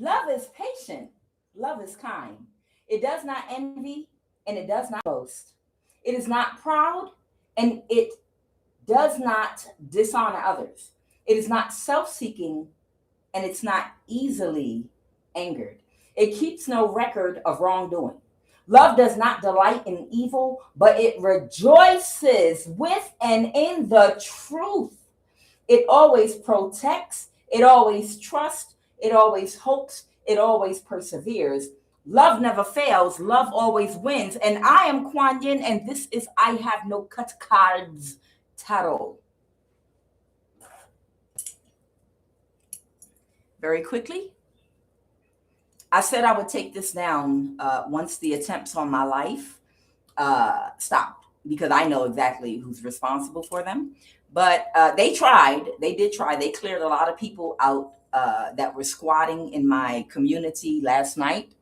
Love is patient. Love is kind. It does not envy and it does not boast. It is not proud and it does not dishonor others. It is not self seeking and it's not easily angered. It keeps no record of wrongdoing. Love does not delight in evil, but it rejoices with and in the truth. It always protects, it always trusts, it always hopes, it always perseveres. Love never fails, love always wins. And I am Kuan Yin, and this is I Have No Cut Cards Tarot. Very quickly, I said I would take this down once the attempts on my life stopped, because I know exactly who's responsible for them. But they tried. They did try. They cleared a lot of people out that were squatting in my community last night.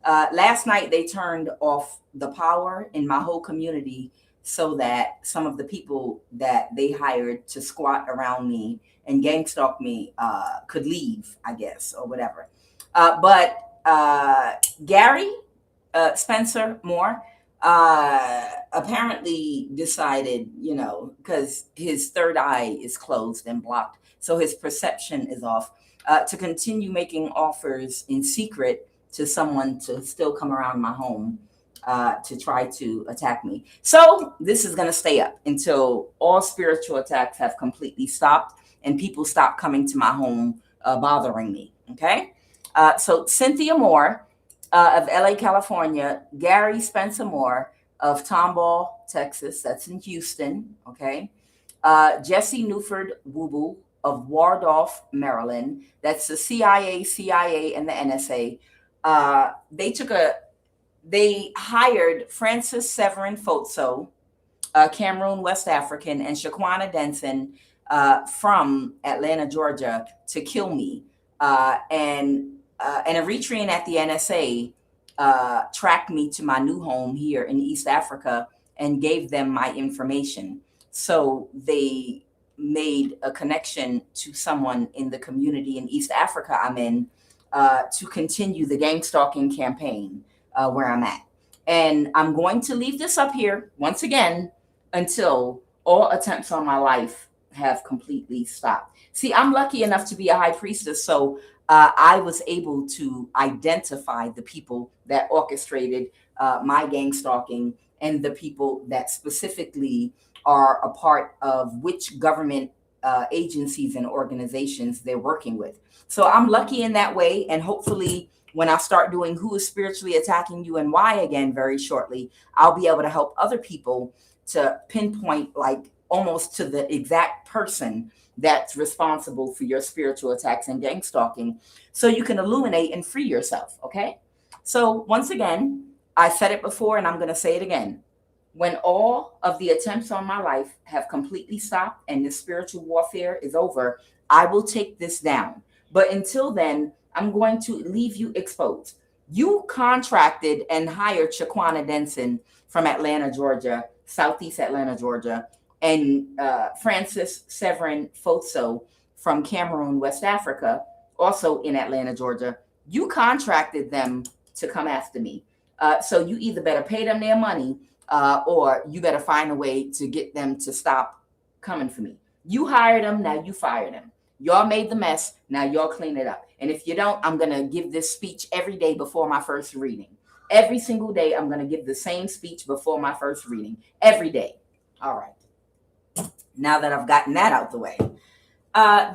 Last night, they turned off the power in my whole community so that some of the people that they hired to squat around me and gangstalk me could leave, I guess, or whatever. But Gary Spencer Moore apparently decided, because his third eye is closed and blocked, so his perception is off, to continue making offers in secret to someone to still come around my home to try to attack me. So this is going to stay up until all spiritual attacks have completely stopped and people stop coming to my home bothering me. Okay. So Cynthia Moore of LA, California, Gary Spencer Moore of Tomball, Texas, that's in Houston. Okay. Jesse Newford Wubu of Waldorf, Maryland, that's the CIA, and the NSA. They hired Francis Severin Fotso, Cameroon, West African, and Shaquana Denson from Atlanta, Georgia, to kill me. And Eritrean at the NSA tracked me to my new home here in East Africa and gave them my information. So they made a connection to someone in the community in East Africa I'm in to continue the gangstalking campaign where I'm at. And I'm going to leave this up here once again until all attempts on my life have completely stopped. See, I'm lucky enough to be a high priestess, so I was able to identify the people that orchestrated my gangstalking and the people that specifically are a part of which government agencies and organizations they're working with. So I'm lucky in that way. And hopefully when I start doing who is spiritually attacking you and why again very shortly, I'll be able to help other people to pinpoint, like almost to the exact person that's responsible for your spiritual attacks and gangstalking, so you can illuminate and free yourself. Okay. So once again, I said it before and I'm going to say it again. When all of the attempts on my life have completely stopped and the spiritual warfare is over, I will take this down. But until then, I'm going to leave you exposed. You contracted and hired Shaquana Denson from Atlanta, Georgia, Southeast Atlanta, Georgia, and Francis Severin Fotso from Cameroon, West Africa, also in Atlanta, Georgia. You contracted them to come after me. So you either better pay them their money or you better find a way to get them to stop coming for me. You hired them, now you fire them. Y'all made the mess, now y'all clean it up. And if you don't, I'm going to give this speech every day before my first reading. Every single day, I'm going to give the same speech before my first reading. Every day. All right. Now that I've gotten that out the way.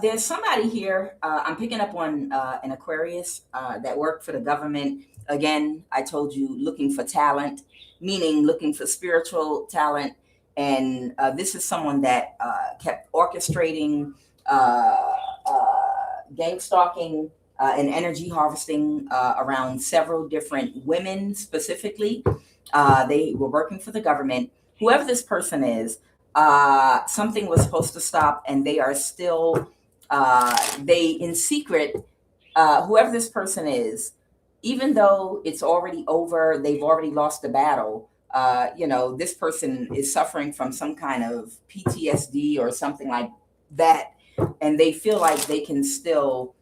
There's somebody here, I'm picking up on an Aquarius that worked for the government. Again, I told you, looking for talent, meaning looking for spiritual talent. And this is someone that kept orchestrating gangstalking and energy harvesting around several different women specifically. They were working for the government. Whoever this person is, something was supposed to stop, and they are still, they in secret, whoever this person is, even though it's already over, they've already lost the battle. This person is suffering from some kind of PTSD or something like that. And they feel like they can still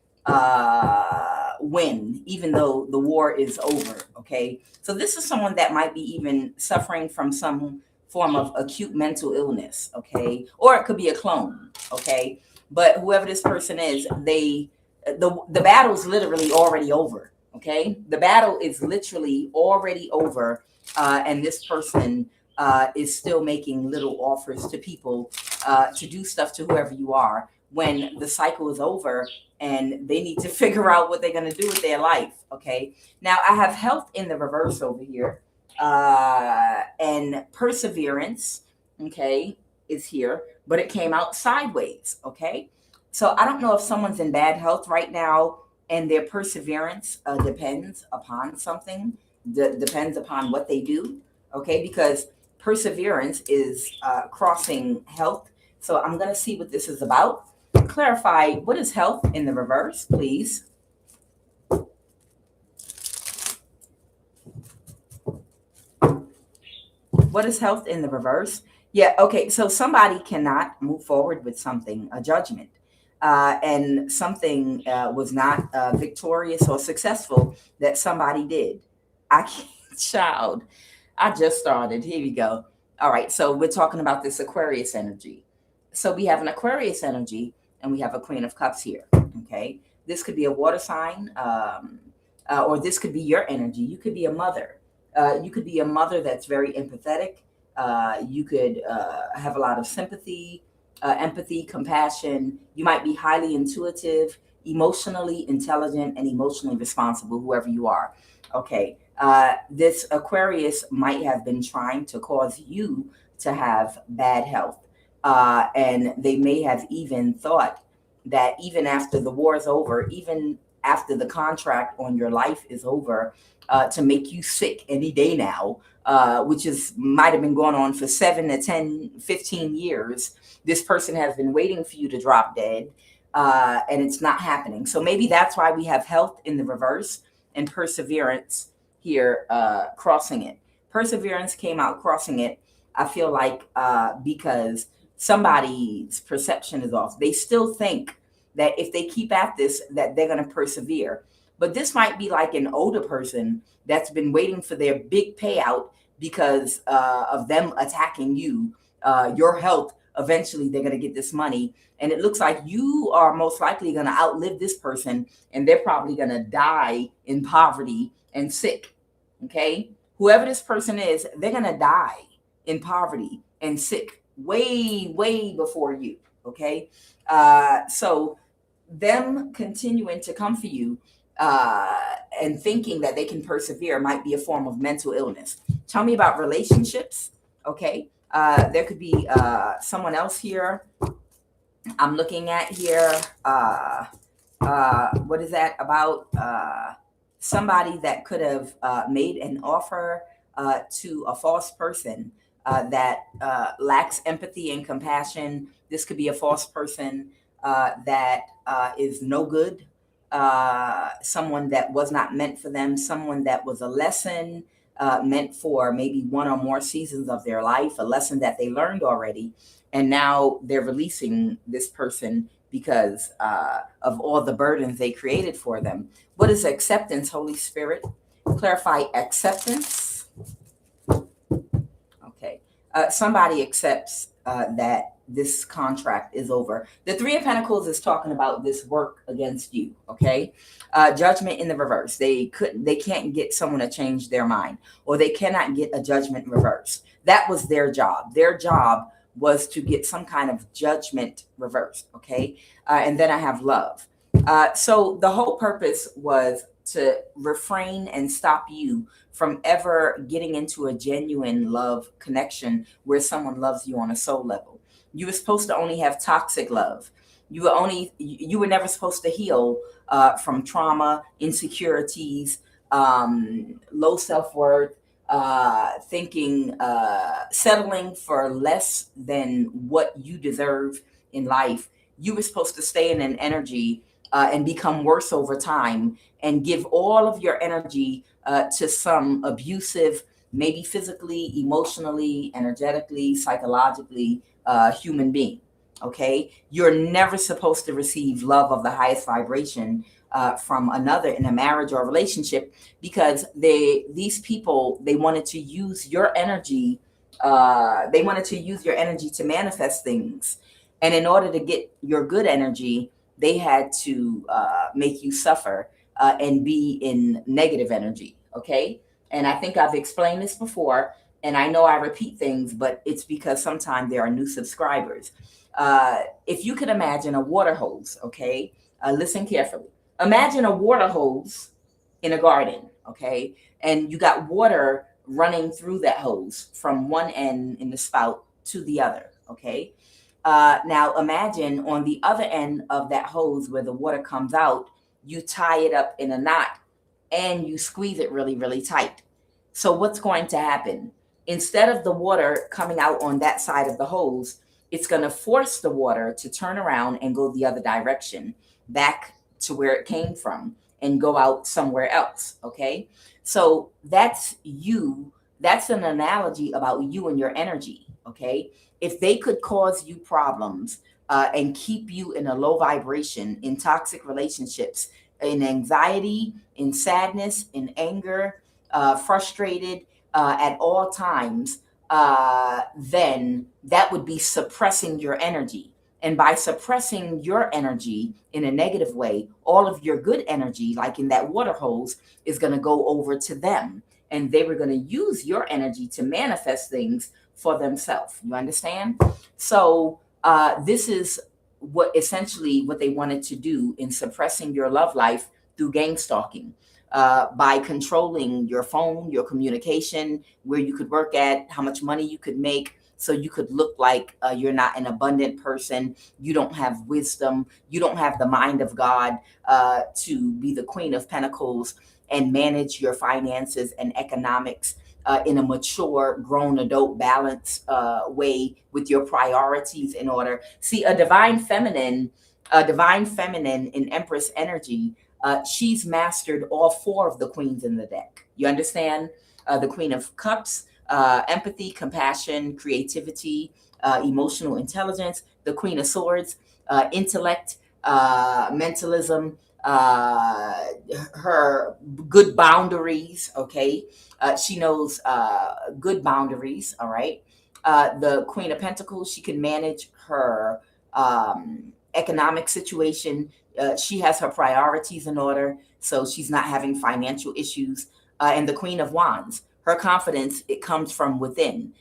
win, even though the war is over. Okay, so this is someone that might be even suffering from some form of acute mental illness. Okay, or it could be a clone. Okay, but whoever this person is, the battle's literally already over. Okay, the battle is literally already over, and this person is still making little offers to people to do stuff to whoever you are when the cycle is over and they need to figure out what they're going to do with their life. Okay, now I have health in the reverse over here, and perseverance, okay, is here, but it came out sideways. Okay, so I don't know if someone's in bad health right now and their perseverance depends upon something, depends upon what they do. Okay, because perseverance is crossing health. So I'm going to see what this is about. Clarify, what is health in the reverse, please? What is health in the reverse? Yeah, okay, so somebody cannot move forward with something, a judgment, and something was not victorious or successful that somebody did. I can't, child. I just started. Here we go. All right, so we're talking about this Aquarius energy. So we have an Aquarius energy and we have a Queen of Cups here. Okay, this could be a water sign, or this could be your energy. You could be a mother. You could be a mother that's very empathetic. You could have a lot of sympathy, empathy, compassion. You might be highly intuitive, emotionally intelligent, and emotionally responsible, whoever you are. Okay. This Aquarius might have been trying to cause you to have bad health. And they may have even thought that even after the war is over, even after the contract on your life is over, to make you sick any day now, which might have been going on for 7 to 10, 15 years. This person has been waiting for you to drop dead, and it's not happening. So maybe that's why we have health in the reverse and perseverance here, crossing it. Perseverance came out crossing it. I feel like because somebody's perception is off. They still think that if they keep at this, that they're going to persevere. But this might be like an older person that's been waiting for their big payout because of them attacking you, your health. Eventually, they're going to get this money. And it looks like you are most likely going to outlive this person, and they're probably going to die in poverty and sick. Okay? Whoever this person is, they're going to die in poverty and sick way, way before you. Okay? So them continuing to come for you and thinking that they can persevere might be a form of mental illness. Tell me about relationships. Okay. There could be someone else here. I'm looking at here. What is that about? Somebody that could have made an offer to a false person that lacks empathy and compassion. This could be a false person that is no good. Someone that was not meant for them, someone that was a lesson meant for maybe one or more seasons of their life, a lesson that they learned already. And now they're releasing this person because of all the burdens they created for them. What is acceptance, Holy Spirit? Clarify acceptance. Okay. Somebody accepts that this contract is over. The Three of Pentacles is talking about this work against you. Okay. Judgment in the reverse. They can't get someone to change their mind, or they cannot get a judgment reversed. That was their job. Their job was to get some kind of judgment reversed. Okay. And then I have love. So the whole purpose was to refrain and stop you from ever getting into a genuine love connection where someone loves you on a soul level. You were supposed to only have toxic love. You were never supposed to heal from trauma, insecurities, low self-worth, thinking, settling for less than what you deserve in life. You were supposed to stay in an energy and become worse over time and give all of your energy to some abusive, maybe physically, emotionally, energetically, psychologically, human being. Okay, you're never supposed to receive love of the highest vibration from another in a marriage or a relationship, because these people, they wanted to use your energy. They wanted to use your energy to manifest things. And in order to get your good energy, they had to make you suffer and be in negative energy. Okay. And I think I've explained this before, and I know I repeat things, but it's because sometimes there are new subscribers. If you could imagine a water hose, okay, listen carefully. Imagine a water hose in a garden, okay, and you got water running through that hose from one end in the spout to the other, okay. Now imagine on the other end of that hose where the water comes out, you tie it up in a knot and you squeeze it really, really tight. So what's going to happen? Instead of the water coming out on that side of the hose, it's going to force the water to turn around and go the other direction, back to where it came from, and go out somewhere else. Okay. So that's you. That's an analogy about you and your energy. Okay. If they could cause you problems and keep you in a low vibration, in toxic relationships, in anxiety, in sadness, in anger, frustrated at all times, then that would be suppressing your energy. And by suppressing your energy in a negative way, all of your good energy, like in that water hose, is going to go over to them. And they were going to use your energy to manifest things for themselves. You understand? So this is essentially what they wanted to do in suppressing your love life through gangstalking. By controlling your phone, your communication, where you could work at, how much money you could make, so you could look like you're not an abundant person. You don't have wisdom. You don't have the mind of God to be the Queen of Pentacles and manage your finances and economics in a mature, grown adult, balanced way with your priorities in order. See, a divine feminine in Empress energy, she's mastered all four of the queens in the deck. You understand? The Queen of Cups, empathy, compassion, creativity, emotional intelligence. The Queen of Swords, intellect, mentalism, her good boundaries. Okay. She knows good boundaries. All right. The Queen of Pentacles, she can manage her economic situation. She has her priorities in order, so she's not having financial issues. And the Queen of Wands, her confidence, it comes from within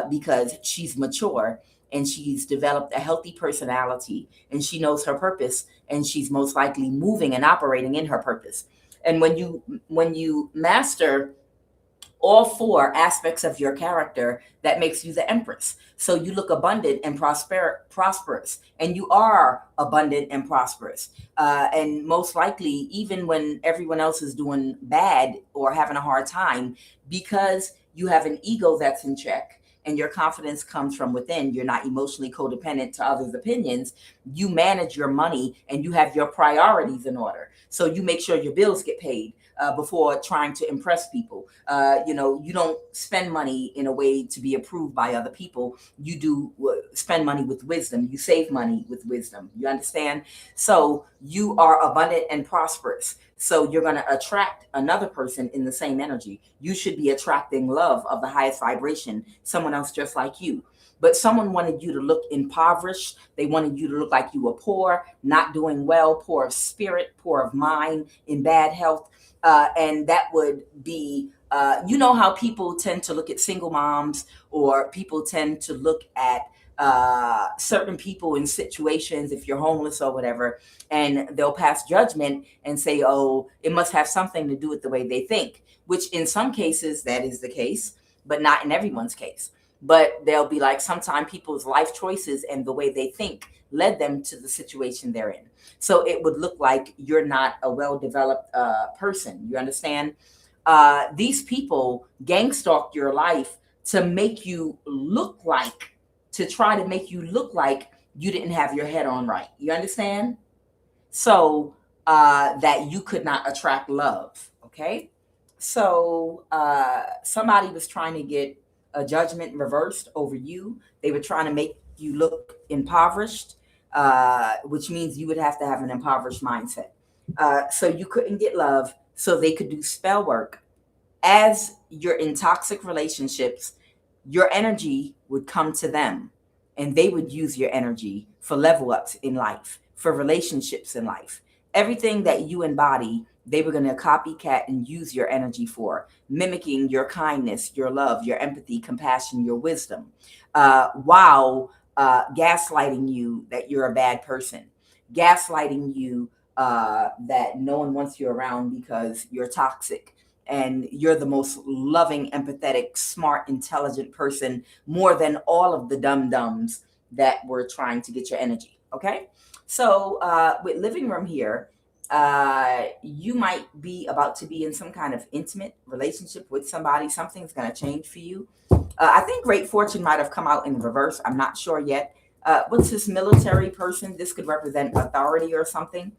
because she's mature and she's developed a healthy personality and she knows her purpose, and she's most likely moving and operating in her purpose. And when you master all four aspects of your character, that makes you the Empress. So you look abundant and prosperous, and you are abundant and prosperous. And most likely, even when everyone else is doing bad or having a hard time, because you have an ego that's in check and your confidence comes from within, you're not emotionally codependent to others' opinions, you manage your money and you have your priorities in order. So you make sure your bills get paid before trying to impress people. You don't spend money in a way to be approved by other people. You do spend money with wisdom. You save money with wisdom. You understand? So you are abundant and prosperous. So you're going to attract another person in the same energy. You should be attracting love of the highest vibration, someone else just like you. But someone wanted you to look impoverished. They wanted you to look like you were poor, not doing well, poor of spirit, poor of mind, in bad health. And that would be, you know how people tend to look at single moms, or people tend to look at certain people in situations, if you're homeless or whatever, and they'll pass judgment and say, oh, it must have something to do with the way they think, which in some cases that is the case, but not in everyone's case. But they'll be like, sometimes people's life choices and the way they think led them to the situation they're in. So it would look like you're not a well-developed person. You understand? These people gangstalk your life to make you look like, to try to make you look like you didn't have your head on right. You understand? So that you could not attract love. Okay. So somebody was trying to get a judgment reversed over you. They were trying to make you look impoverished, which means you would have to have an impoverished mindset. So you couldn't get love, so they could do spell work. As you're in toxic relationships, your energy would come to them and they would use your energy for level ups in life, for relationships in life. Everything that you embody, they were going to copycat and use your energy for, mimicking your kindness, your love, your empathy, compassion, your wisdom, while gaslighting you that you're a bad person, gaslighting you that no one wants you around because you're toxic and you're the most loving, empathetic, smart, intelligent person, more than all of the dum dums that were trying to get your energy. Okay. So with living room here, you might be about to be in some kind of intimate relationship with somebody. Something's going to change for you. I think great fortune might have come out in reverse. I'm not sure yet. What's this military person? This could represent authority or something.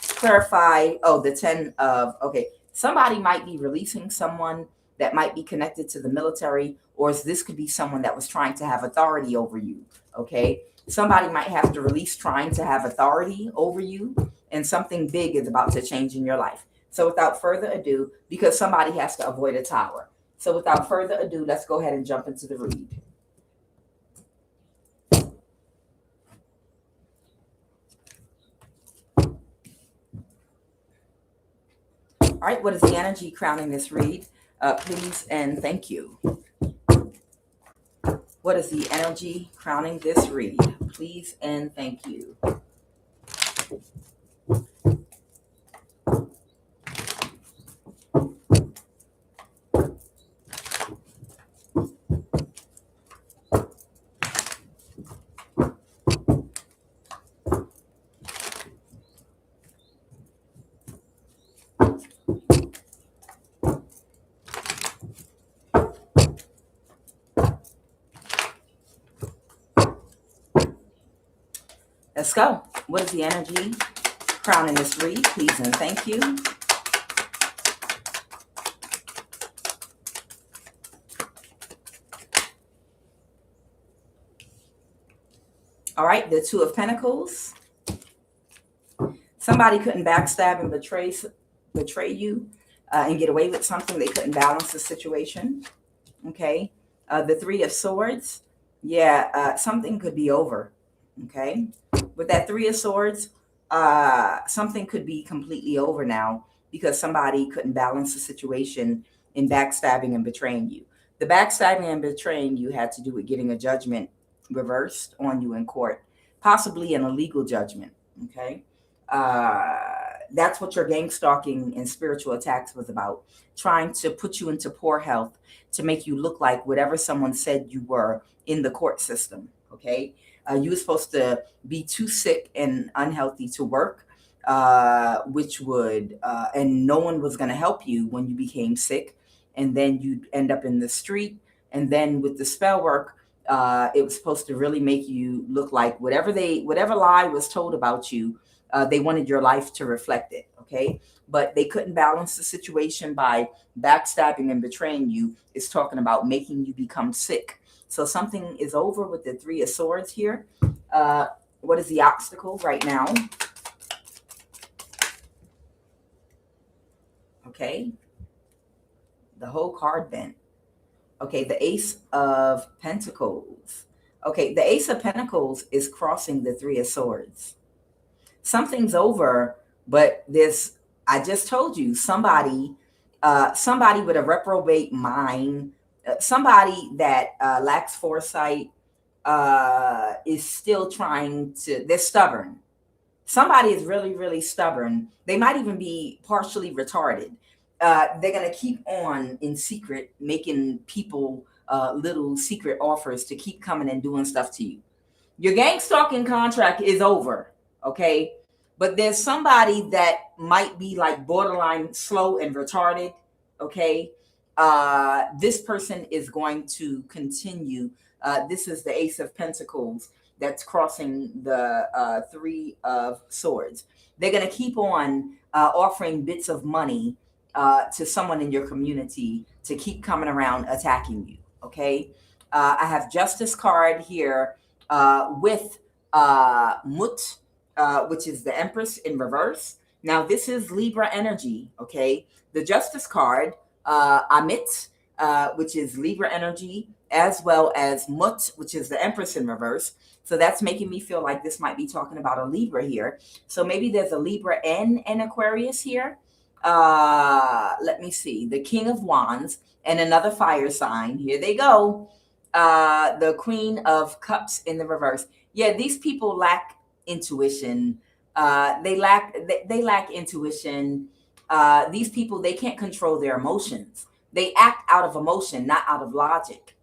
Clarify. Oh, the 10 of, okay. Somebody might be releasing someone that might be connected to the military, or this could be someone that was trying to have authority over you. Okay. Somebody might have to release trying to have authority over you, and something big is about to change in your life. So without further ado, because somebody has to avoid a tower. So without further ado, let's go ahead and jump into the read. All right, what is the energy crowning this read? Please and thank you. What is the energy crowning this read? Please and thank you. Let's go. What is the energy crowning this read? Please and thank you. All right, the Two of Pentacles. Somebody couldn't backstab and betray you and get away with something. They couldn't balance the situation. Okay. The Three of Swords. Yeah, something could be over. Okay. With that Three of Swords, something could be completely over now because somebody couldn't balance the situation in backstabbing and betraying you. The backstabbing and betraying you had to do with getting a judgment reversed on you in court, possibly an illegal judgment. Okay. That's what your gang stalking and spiritual attacks was about, trying to put you into poor health to make you look like whatever someone said you were in the court system. Okay. You were supposed to be too sick and unhealthy to work, which would, and no one was going to help you when you became sick. And then you'd end up in the street. And then with the spell work, it was supposed to really make you look like whatever lie was told about you. They wanted your life to reflect it. Okay. But they couldn't balance the situation by backstabbing and betraying you. It's talking about making you become sick. So something is over with the Three of Swords here. What is the obstacle right now? Okay. The whole card bent. Okay, the Ace of Pentacles. Okay, the Ace of Pentacles is crossing the Three of Swords. Something's over, but I just told you, somebody with a reprobate mind, somebody that lacks foresight, is still they're stubborn. Somebody is really, really stubborn. They might even be partially retarded. They're going to keep on in secret, making people little secret offers to keep coming and doing stuff to you. Your gang stalking contract is over, okay? But there's somebody that might be like borderline slow and retarded, okay? This person is going to continue. This is the Ace of Pentacles that's crossing the Three of Swords. They're going to keep on offering bits of money to someone in your community to keep coming around attacking you, okay? I have Justice card here with Mut, which is the Empress in reverse. Now, this is Libra energy, okay? The Justice card, Amit, which is Libra energy, as well as Mut, which is the Empress in reverse. So that's making me feel like this might be talking about a Libra here. So maybe there's a Libra and an Aquarius here. Let me see. The King of Wands and another fire sign. Here they go. The Queen of Cups in the reverse. Yeah, these people lack intuition. They lack intuition. These people, they can't control their emotions. They act out of emotion, not out of logic.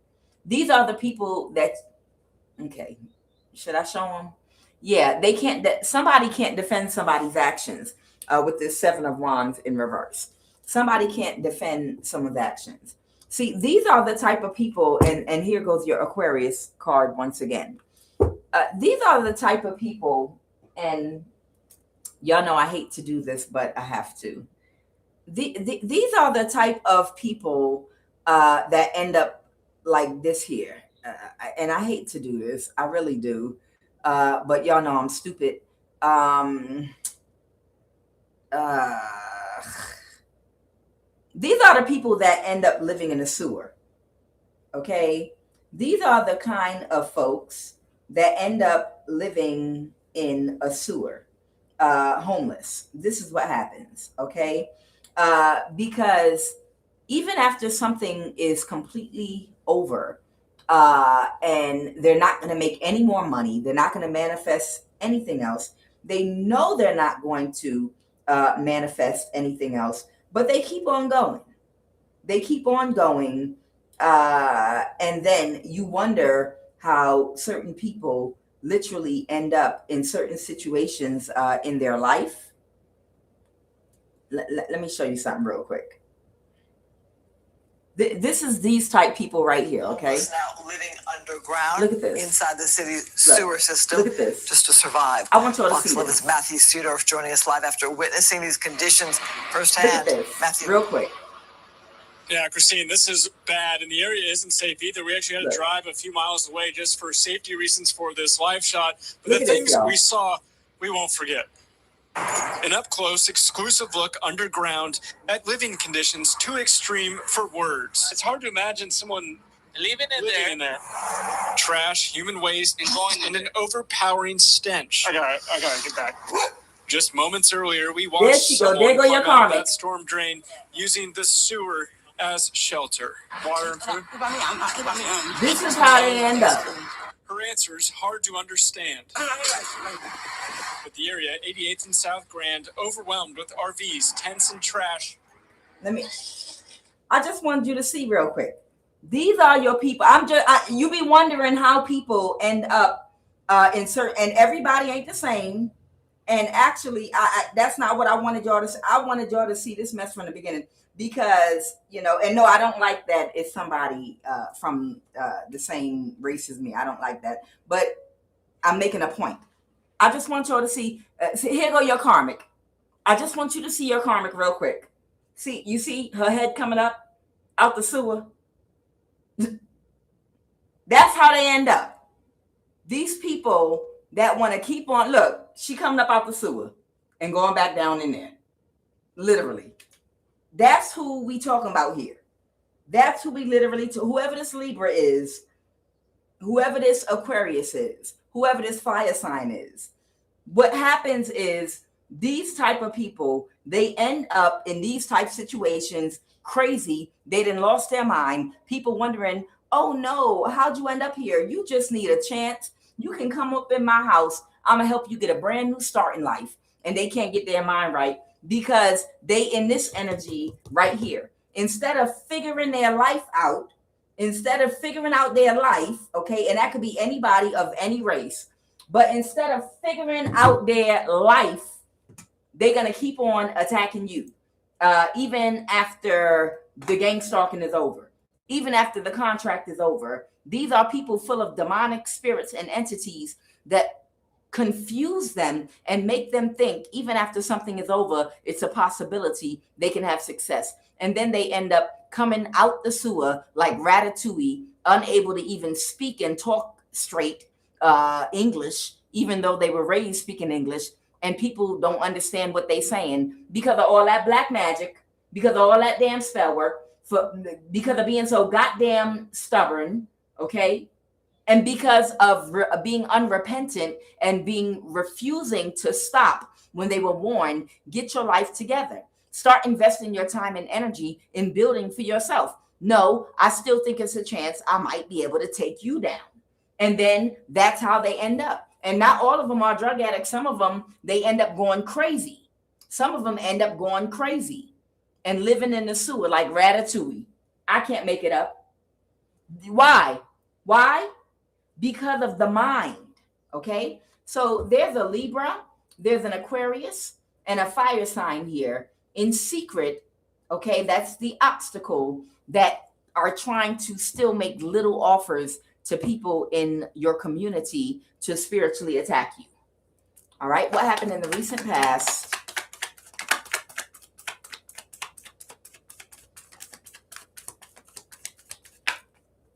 These are the people that, okay, should I show them? Yeah, they can't, somebody can't defend somebody's actions with this Seven of Wands in reverse. Somebody can't defend someone's actions. See, these are the type of people, and here goes your Aquarius card once again. These are the type of people, and y'all know I hate to do this, but I have to. These are the type of people that end up like this here. And I hate to do this. I really do. But y'all know I'm stupid. These are the people that end up living in a sewer. Okay? These are the kind of folks that end up living in a sewer, homeless. This is what happens, okay? Because even after something is completely over, and they're not going to make any more money, they're not going to manifest anything else. They know they're not going to manifest anything else, but they keep on going. They keep on going. And then you wonder how certain people literally end up in certain situations in their life. Let me show you something real quick. This is these type people right here, okay? Now living underground. Look at this. Inside the city sewer system. Look at this. Just to survive. I want you all to see this. Fox 11's Matthew Sudorf joining us live after witnessing these conditions firsthand. Look at this, Matthew. real quick. Yeah, Christine, this is bad, and the area isn't safe either. We actually had to drive a few miles away just for safety reasons for this live shot. But the things we saw, we won't forget. An up-close, exclusive look underground at living conditions too extreme for words. It's hard to imagine someone living in there. Trash, human waste, and an overpowering stench. I gotta get back. Just moments earlier, we watched someone plug out that storm drain using the sewer as shelter. Water and food. This is how they end up. Her answer's hard to understand. But the area, 88th and South Grand, overwhelmed with RVs, tents, and trash. I just wanted you to see real quick. These are your people. You be wondering how people end up in certain, and everybody ain't the same. And actually, that's not what I wanted y'all to see. I wanted y'all to see this mess from the beginning because, you know, and no, I don't like that it's somebody from the same race as me. I don't like that. But I'm making a point. I just want y'all to see, here go your karmic. I just want you to see your karmic real quick. See, you see her head coming up out the sewer? That's how they end up. These people that want to keep on, look, she coming up out the sewer and going back down in there. Literally. That's who we talking about here. That's who we literally, whoever this Libra is, whoever this Aquarius is, whoever this fire sign is. What happens is these type of people, they end up in these type situations crazy. They done lost their mind. People wondering, oh no, how'd you end up here? You just need a chance. You can come up in my house. I'm gonna help you get a brand new start in life. And they can't get their mind right because they in this energy right here. Instead of figuring their life out, instead of figuring out their life, okay, and that could be anybody of any race, but instead of figuring out their life, they're gonna keep on attacking you. Even after the gangstalking is over, even after the contract is over. These are people full of demonic spirits and entities that confuse them and make them think even after something is over, it's a possibility they can have success. And then they end up coming out the sewer like Ratatouille, unable to even speak and talk straight English, even though they were raised speaking English. and people don't understand what they're saying because of all that black magic, because of all that damn spell work, because of being so goddamn stubborn, okay? And because of being unrepentant and being refusing to stop when they were warned. Get your life together. Start investing your time and energy in building for yourself. No, I still think it's a chance I might be able to take you down. And then that's how they end up. And not all of them are drug addicts. Some of them, they end up going crazy. Some of them end up going crazy and living in the sewer like Ratatouille. I can't make it up. Why? Why? Because of the mind. Okay. So there's a Libra, there's an Aquarius, and a fire sign here in secret. Okay. That's the obstacle that are trying to still make little offers to people in your community to spiritually attack you. All right. What happened in the recent past?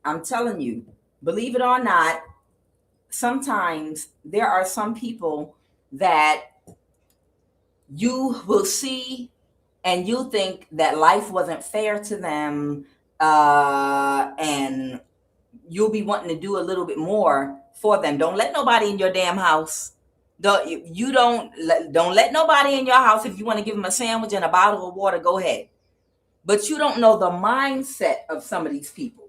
I'm telling you, believe it or not, sometimes there are some people that you will see and you think that life wasn't fair to them, and you'll be wanting to do a little bit more for them. Don't let nobody in your damn house. Don't let nobody in your house. If you want to give them a sandwich and a bottle of water, go ahead. But you don't know the mindset of some of these people.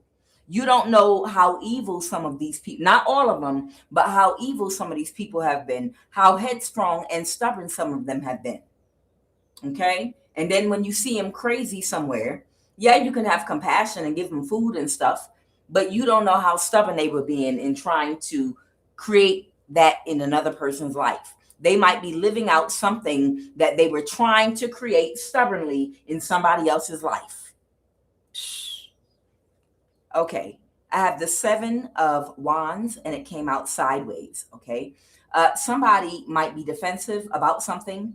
You don't know how evil some of these people, not all of them, but how evil some of these people have been, how headstrong and stubborn some of them have been. Okay. And then when you see them crazy somewhere, yeah, you can have compassion and give them food and stuff, but you don't know how stubborn they were being in trying to create that in another person's life. They might be living out something that they were trying to create stubbornly in somebody else's life. Okay, I have the 7 of Wands and it came out sideways. Okay, somebody might be defensive about something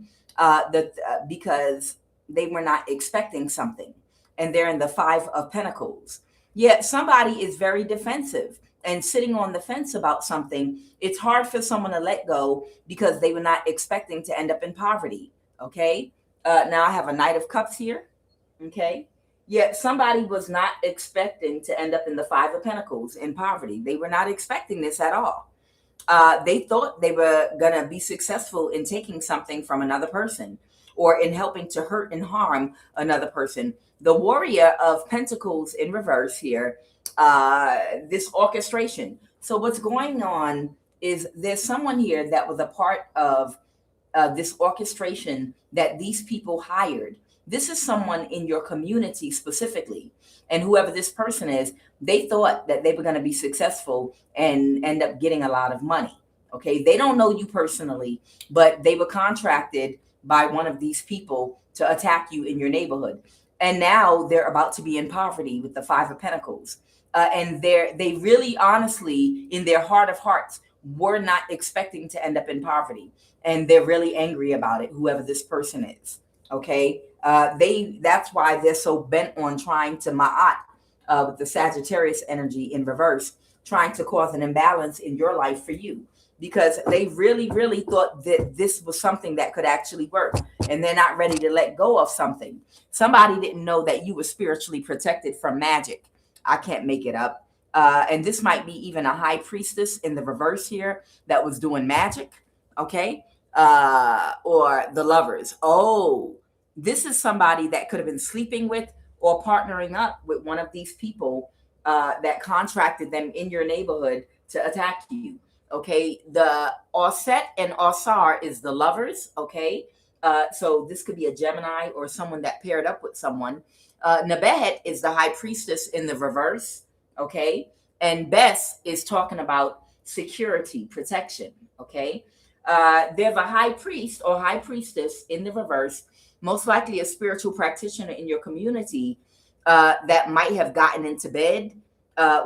because they were not expecting something, and they're in the 5 of Pentacles. Yeah, somebody is very defensive and sitting on the fence about something. It's hard for someone to let go because they were not expecting to end up in poverty. Okay, now I have a Knight of Cups here. Okay. Yet somebody was not expecting to end up in the 5 of Pentacles in poverty. They were not expecting this at all. They thought they were going to be successful in taking something from another person or in helping to hurt and harm another person. The Warrior of Pentacles in reverse here, this orchestration. So what's going on is there's someone here that was a part of this orchestration that these people hired. This is someone in your community specifically. And whoever this person is, they thought that they were going to be successful and end up getting a lot of money. Okay. They don't know you personally, but they were contracted by one of these people to attack you in your neighborhood. And now they're about to be in poverty with the 5 of Pentacles. And they really honestly, in their heart of hearts, were not expecting to end up in poverty. And they're really angry about it, whoever this person is. Okay. That's why they're so bent on trying to ma'at with the Sagittarius energy in reverse, trying to cause an imbalance in your life for you, because they really, really thought that this was something that could actually work, and they're not ready to let go of something. Somebody didn't know that you were spiritually protected from magic. I can't make it up. And this might be even a high priestess in the reverse here that was doing magic. Okay. Or the Lovers. Oh, this is somebody that could have been sleeping with or partnering up with one of these people that contracted them in your neighborhood to attack you. Okay. The Osset and Osar is the Lovers. Okay. So this could be a Gemini or someone that paired up with someone. Nebehet is the high priestess in the reverse. Okay. And Bess is talking about security, protection. Okay. There's a high priest or high priestess in the reverse, most likely a spiritual practitioner in your community that might have gotten into bed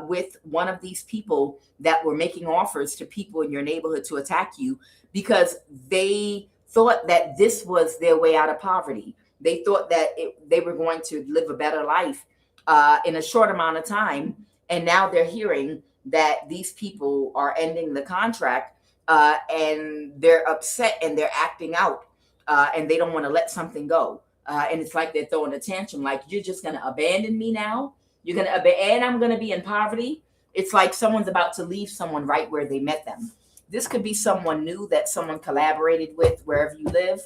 with one of these people that were making offers to people in your neighborhood to attack you because they thought that this was their way out of poverty. They thought that they were going to live a better life in a short amount of time. And now they're hearing that these people are ending the contract and they're upset and they're acting out, and they don't want to let something go. And it's like they're throwing a tantrum, like, you're just going to abandon me now? You're going to and I'm going to be in poverty? It's like someone's about to leave someone right where they met them. This could be someone new that someone collaborated with wherever you live.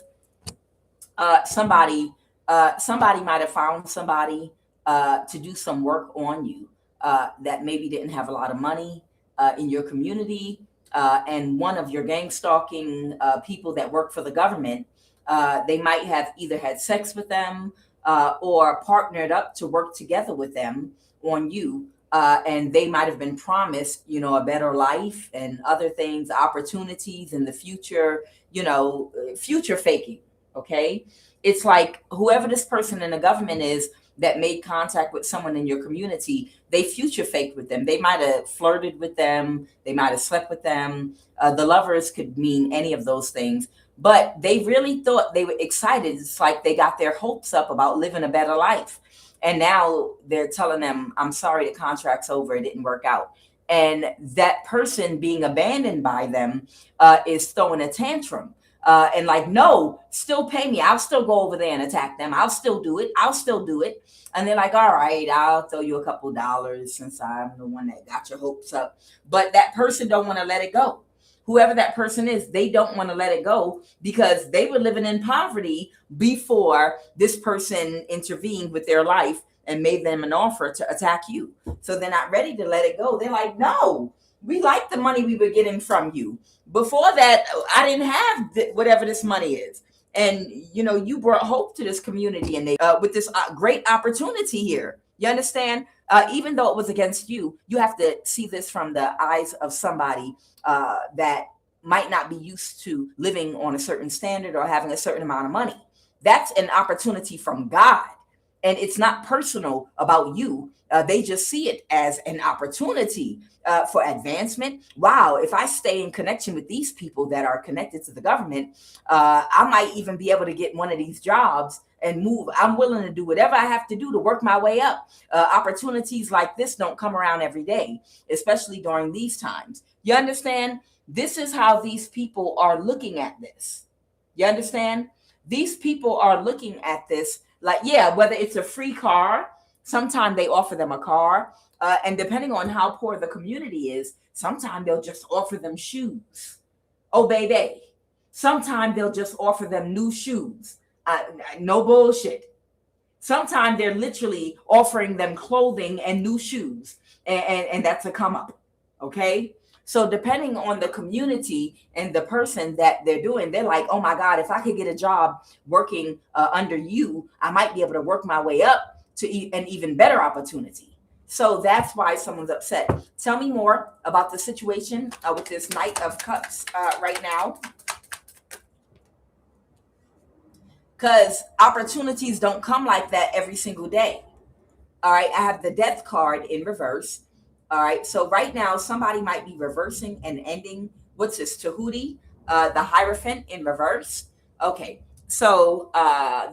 Somebody might have found somebody to do some work on you that maybe didn't have a lot of money in your community. And one of your gang stalking people that work for the government, they might have either had sex with them or partnered up to work together with them on you. And they might have been promised, a better life and other things, opportunities in the future, future faking. Okay. It's like whoever this person in the government is that made contact with someone in your community, they future faked with them. They might have flirted with them. They might have slept with them. The lovers could mean any of those things, but they really thought they were excited. It's like they got their hopes up about living a better life. And now they're telling them, I'm sorry, the contract's over. It didn't work out. And that person being abandoned by them is throwing a tantrum. And like, no, still pay me. I'll still go over there and attack them. I'll still do it. And they're like, all right, I'll throw you a couple dollars since I'm the one that got your hopes up. But that person don't want to let it go. Whoever that person is, they don't want to let it go because they were living in poverty before this person intervened with their life and made them an offer to attack you. So they're not ready to let it go. They're like, no, we like the money we were getting from you. Before that, I didn't have whatever this money is. And, you brought hope to this community and they with this great opportunity here. You understand? Even though it was against you, you have to see this from the eyes of somebody that might not be used to living on a certain standard or having a certain amount of money. That's an opportunity from God. And it's not personal about you. They just see it as an opportunity for advancement. Wow, if I stay in connection with these people that are connected to the government, I might even be able to get one of these jobs and move. I'm willing to do whatever I have to do to work my way up. Opportunities like this don't come around every day, especially during these times. You understand? This is how these people are looking at this. You understand? These people are looking at this like, yeah, whether it's a free car, sometimes they offer them a car. And depending on how poor the community is, sometimes they'll just offer them shoes. Oh, baby. Sometimes they'll just offer them new shoes. No bullshit. Sometimes they're literally offering them clothing and new shoes. And that's a come up. Okay. So depending on the community and the person that they're doing, they're like, oh my God, if I could get a job working under you, I might be able to work my way up to an even better opportunity. So that's why someone's upset. Tell me more about the situation with this Knight of Cups right now. Because opportunities don't come like that every single day. All right. I have the Death card in reverse. All right. So right now, somebody might be reversing and ending. What's this? Tahuti, the Hierophant in reverse. Okay. So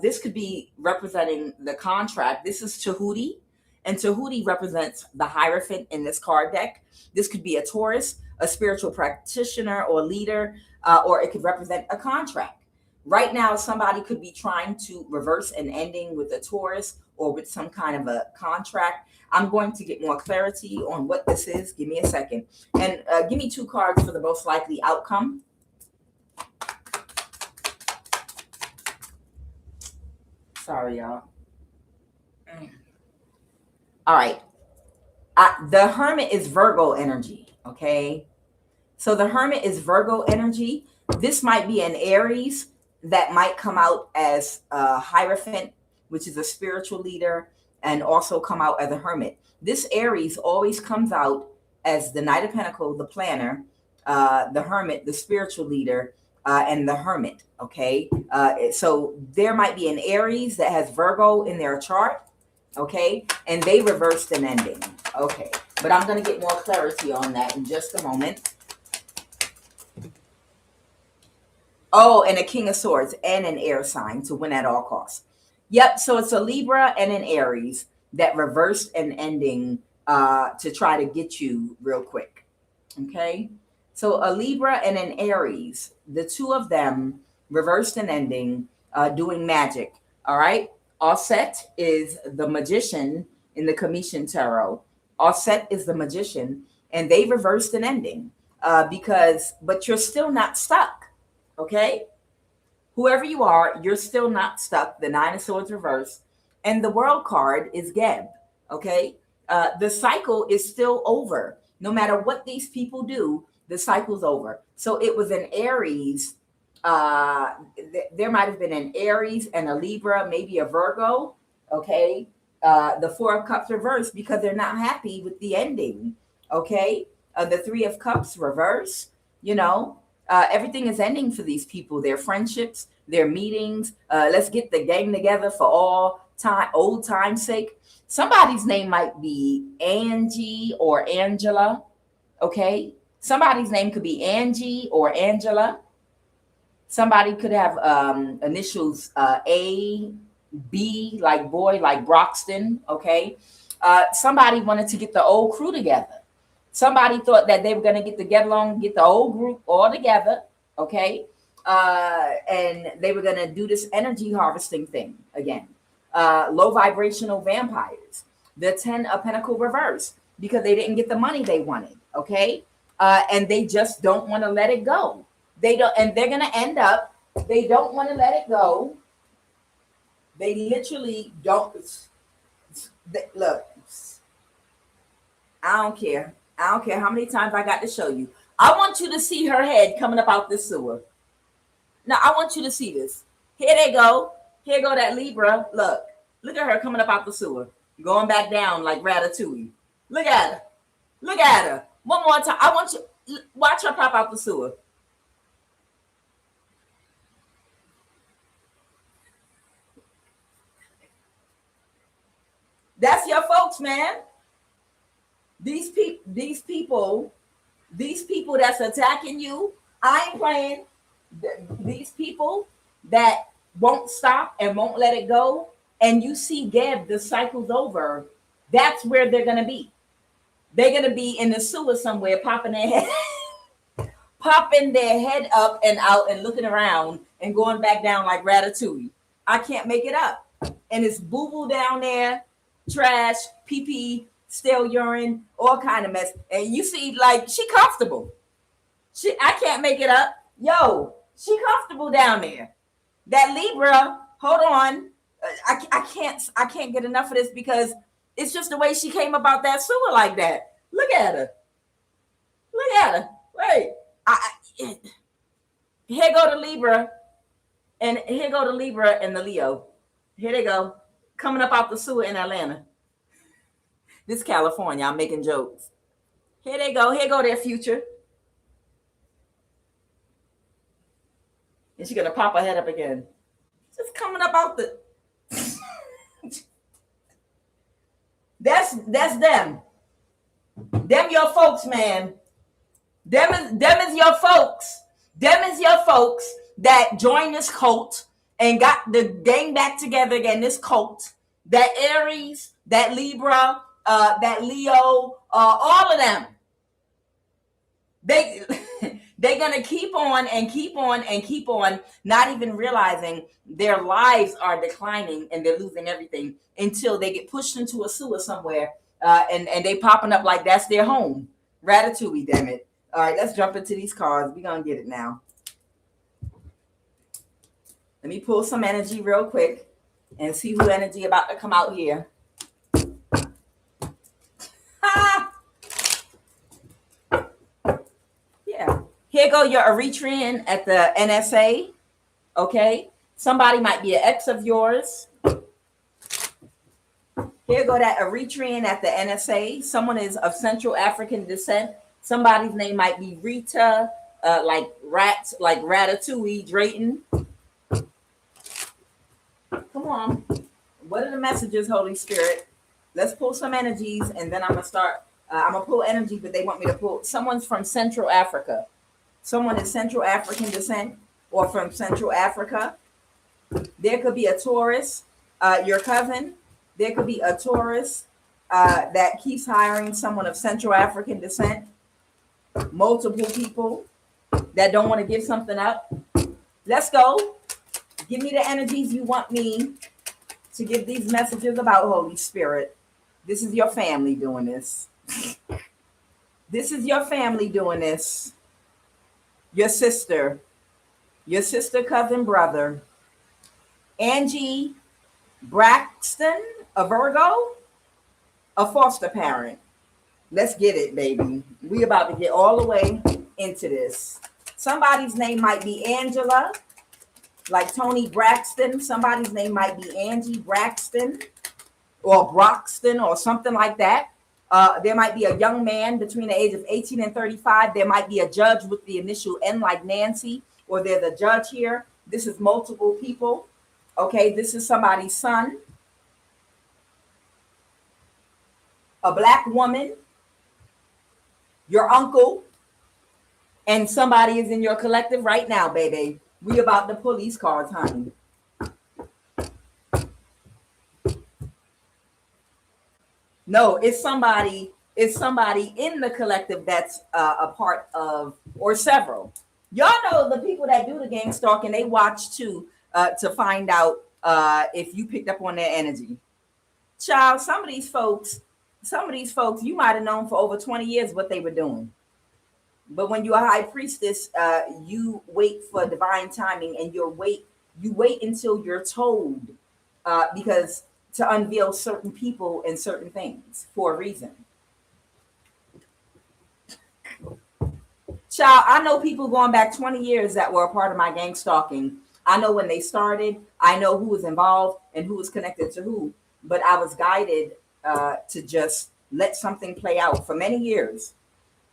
this could be representing the contract. This is Tahuti. And Tahuti represents the Hierophant in this card deck. This could be a Taurus, a spiritual practitioner or leader, or it could represent a contract. Right now, somebody could be trying to reverse an ending with a Taurus or with some kind of a contract. I'm going to get more clarity on what this is. Give me a second. And give me 2 cards for the most likely outcome. Sorry, y'all. All right. The Hermit is Virgo energy, okay? So the Hermit is Virgo energy. This might be an Aries that might come out as a Hierophant, which is a spiritual leader, and also come out as a Hermit. This Aries always comes out as the Knight of Pentacles, the planner, the Hermit, the spiritual leader, and the Hermit, okay? So there might be an Aries that has Virgo in their chart, okay? And they reversed an ending, okay? But I'm going to get more clarity on that in just a moment. Oh, and a King of Swords and an air sign to win at all costs. Yep, so it's a Libra and an Aries that reversed an ending to try to get you real quick. Okay, So a Libra and an Aries, the two of them reversed and ending, doing magic. All right. Offset is the magician in the Commission Tarot. Offset is the magician, and they reversed an ending but you're still not stuck. Okay. Whoever you are, you're still not stuck. The Nine of Swords reversed, and the World card is Geb. Okay. The cycle is still over. No matter what these people do, the cycle's over. So it was an Aries. There might have been an Aries and a Libra, maybe a Virgo. Okay. The Four of Cups reversed because they're not happy with the ending. Okay. The Three of Cups reverse. Everything is ending for these people. Their friendships, their meetings. Let's get the gang together for all time, old time's sake. Somebody's name might be Angie or Angela. Okay. Somebody's name could be Angie or Angela. Somebody could have initials A, B, like boy, like Broxton. Okay. Somebody wanted to get the old crew together. Somebody thought that they were going to get along, get the old group all together. Okay. And they were going to do this energy harvesting thing again. Low vibrational vampires. The 10 of Pentacle reverse because they didn't get the money they wanted. Okay. And they just don't want to let it go. They don't, and they're going to end up, they don't want to let it go. They literally don't. Look, I don't care. I don't care how many times I got to show you. I want you to see her head coming up out this sewer. Now, I want you to see this. Here they go. Here go that Libra. Look at her coming up out the sewer. Going back down like Ratatouille. Look at her. Look at her. One more time. I want you, watch her pop out the sewer. That's your folks, man. These people that's attacking you, I ain't playing. These people that won't stop and won't let it go, and you see Geb, the cycle's over, that's where they're going to be. They're going to be in the sewer somewhere, popping their head up and out and looking around and going back down like Ratatouille. I can't make it up. And it's boo-boo down there, trash, pee-pee, stale urine, all kind of mess. And you see, like, she comfortable. I can't make it up. Yo, she comfortable down there. That Libra, hold on. I can't get enough of this because it's just the way she came about that sewer like that. Look at her. Look at her. Wait. Here go the Libra. And here go the Libra and the Leo. Here they go. Coming up out the sewer in Atlanta. This is California. I'm making jokes. Here they go. Here go their future. And she's going to pop her head up again. Just coming up out the... That's them. Them your folks, man. Them is your folks. Them is your folks that joined this cult and got the gang back together again, this cult. That Aries, that Libra, that Leo, all of them. They're going to keep on and keep on and keep on, not even realizing their lives are declining and they're losing everything until they get pushed into a sewer somewhere and they popping up like that's their home. Ratatouille, damn it. All right, let's jump into these cards. We're going to get it now. Let me pull some energy real quick and see who energy about to come out here. Yeah. Here go your Eritrean at the NSA. Okay. Somebody might be an ex of yours. Here go that Eritrean at the NSA. Someone is of Central African descent. Somebody's name might be Rita, like Ratatouille Drayton. Come on. What are the messages, Holy Spirit? Let's pull some energies, and then I'm going to start. I'm going to pull energy, but they want me to pull. Someone's from Central Africa. Someone is Central African descent or from Central Africa. There could be a Taurus, your cousin. There could be a Taurus that keeps hiring someone of Central African descent. multiple people that don't want to give something up. Let's go. Give me the energies you want me to give these messages about, Holy Spirit. This is your family doing this. This is your family doing this. Your sister, cousin, brother. Angie Braxton, a Virgo, a foster parent. Let's get it, baby. We about to get all the way into this. Somebody's name might be Angela, like Tony Braxton. Somebody's name might be Angie Braxton or Broxton or something like that. There might be a young man between the age of 18 and 35. There might be a judge with the initial N like Nancy, or there's a judge here. This is multiple people. Okay, this is somebody's son. A black woman, your uncle, and somebody is in your collective right now, baby. We about to pull these cards, honey. No, it's somebody in the collective that's a part of, or several. Y'all know the people that do the gang stalking, they watch too to find out if you picked up on their energy. Child, some of these folks, you might have known for over 20 years what they were doing. But when you're a high priestess, you wait for divine timing, and you wait until you're told, because to unveil certain people and certain things for a reason. Child, I know people going back 20 years that were a part of my gang stalking. I know when they started. I know who was involved and who was connected to who. But I was guided to just let something play out for many years.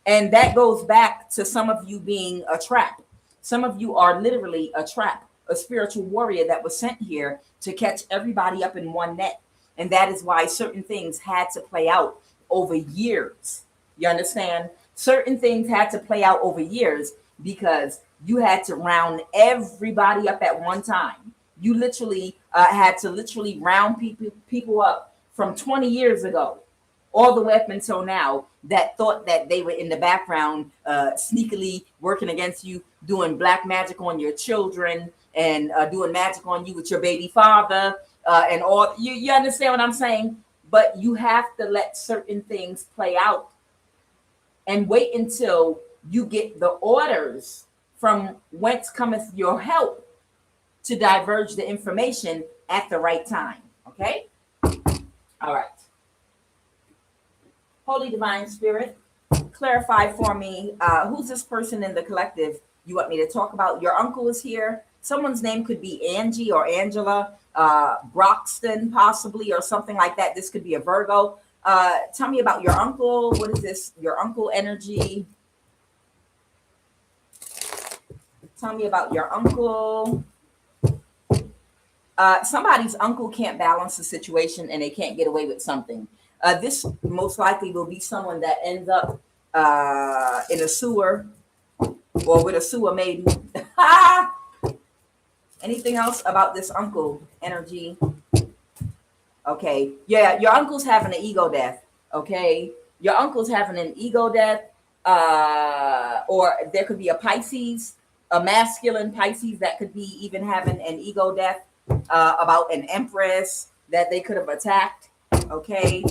And that goes back to some of you being a trap. Some of you are literally a trap, a spiritual warrior that was sent here to catch everybody up in one net. And that is why certain things had to play out over years. You understand? Certain things had to play out over years because you had to round everybody up at one time. You literally had to round people up from 20 years ago all the way up until now that thought that they were in the background sneakily working against you, doing black magic on your children and doing magic on you with your baby father and all. You understand what I'm saying? But you have to let certain things play out and wait until you get the orders from whence cometh your help to diverge the information at the right time. Okay? All right. Holy Divine Spirit, clarify for me, who's this person in the collective you want me to talk about? Your uncle is here. Someone's name could be Angie or Angela, Broxton possibly, or something like that. This could be a Virgo. Tell me about your uncle. What is this? Your uncle energy. Tell me about your uncle. Somebody's uncle can't balance the situation and they can't get away with something. This most likely will be someone that ends up in a sewer or with a sewer maiden. Anything else about this uncle energy? Okay. Yeah, your uncle's having an ego death. Okay. Your uncle's having an ego death. Or there could be a Pisces, a masculine Pisces that could be even having an ego death about an empress that they could have attacked. Okay.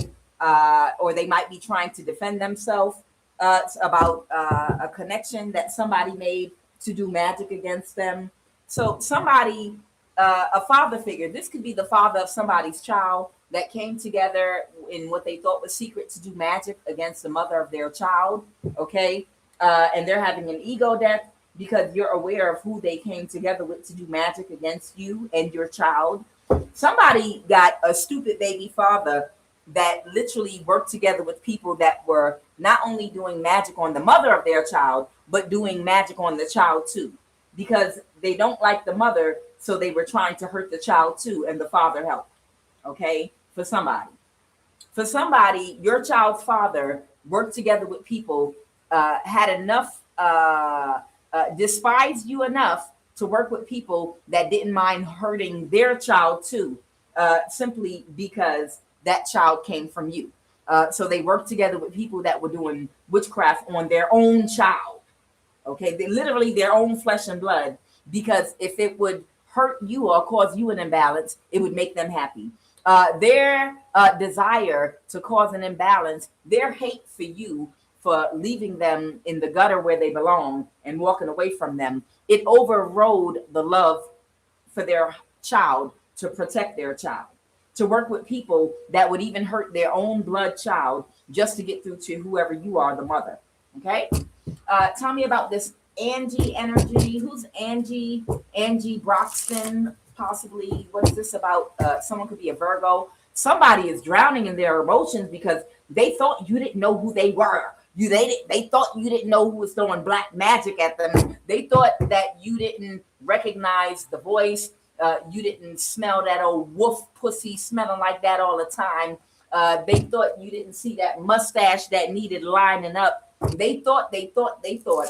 Or they might be trying to defend themselves about a connection that somebody made to do magic against them. So somebody, a father figure, this could be the father of somebody's child that came together in what they thought was secret to do magic against the mother of their child. Okay. And they're having an ego death because you're aware of who they came together with to do magic against you and your child. Somebody got a stupid baby father that literally worked together with people that were not only doing magic on the mother of their child, but doing magic on the child too, because they don't like the mother. So they were trying to hurt the child too. And the father helped. Okay. For somebody, your child's father worked together with people, had enough, despised you enough to work with people that didn't mind hurting their child too, simply because that child came from you. So they worked together with people that were doing witchcraft on their own child. Okay, they literally their own flesh and blood, because if it would hurt you or cause you an imbalance, it would make them happy. Their desire to cause an imbalance, their hate for you for leaving them in the gutter where they belong and walking away from them, it overrode the love for their child to protect their child, to work with people that would even hurt their own blood child just to get through to whoever you are, the mother. Okay. Tell me about this Angie energy. Who's Angie? Angie Broxton, possibly. What's this about? Someone could be a Virgo. Somebody is drowning in their emotions because they thought you didn't know who they were. They thought you didn't know who was throwing black magic at them. They thought that you didn't recognize the voice. You didn't smell that old wolf pussy smelling like that all the time. They thought you didn't see that mustache that needed lining up. They thought.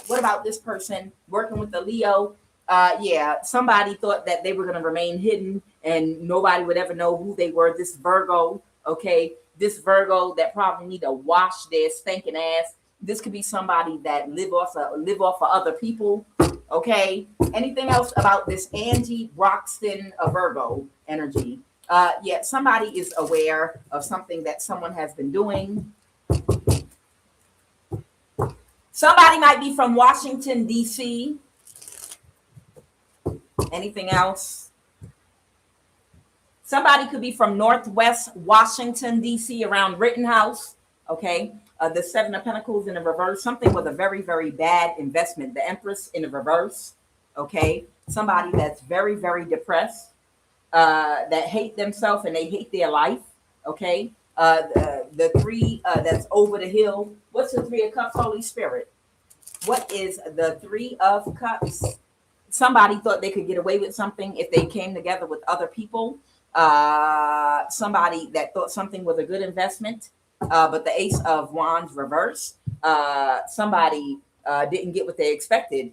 What about this person working with the Leo? Yeah, somebody thought that they were going to remain hidden and nobody would ever know who they were. This Virgo, okay? This Virgo that probably need to wash their stinking ass. This could be somebody that live off of other people, okay? Anything else about this Angie Broxton Virgo energy? Yeah, somebody is aware of something that someone has been doing. Somebody might be from Washington, D.C. Anything else? Somebody could be from Northwest Washington, D.C., around Rittenhouse. Okay. The Seven of Pentacles in the reverse. Something with a very, very bad investment. The Empress in the reverse. Okay. Somebody that's very, very depressed. That hate themselves and they hate their life. Okay. The three that's over the hill. What's the Three of Cups, Holy Spirit? What is the Three of Cups? Somebody thought they could get away with something if they came together with other people. Somebody that thought something was a good investment, but the Ace of Wands reverse. Somebody didn't get what they expected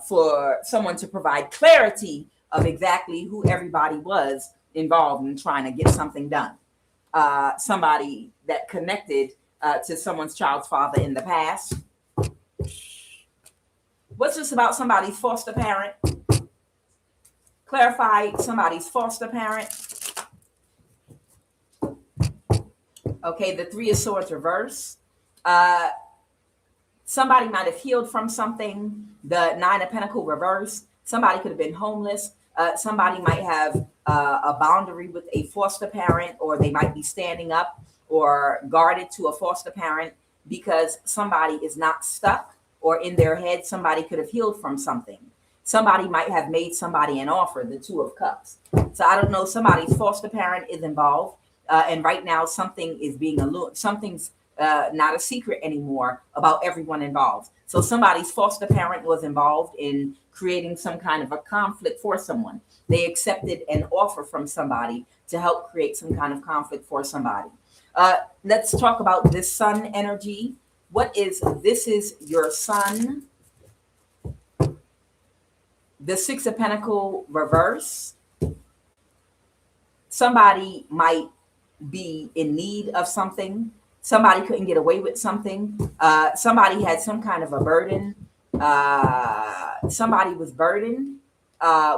for someone to provide clarity of exactly who everybody was involved in trying to get something done. Somebody that connected to someone's child's father in the past. What's this about somebody's foster parent? Clarify somebody's foster parent. Okay, the Three of Swords reverse. Somebody might have healed from something. The Nine of Pentacles reverse. Somebody could have been homeless. Somebody might have a boundary with a foster parent, or they might be standing up or guarded to a foster parent because somebody is not stuck, or in their head, somebody could have healed from something. Somebody might have made somebody an offer, the Two of Cups. So I don't know, somebody's foster parent is involved. And right now something is being something's not a secret anymore about everyone involved. So somebody's foster parent was involved in creating some kind of a conflict for someone. They accepted an offer from somebody to help create some kind of conflict for somebody. Let's talk about this sun energy. This is your sun. The Six of Pentacles reverse. Somebody might be in need of something. Somebody couldn't get away with something. Somebody had some kind of a burden. Somebody was burdened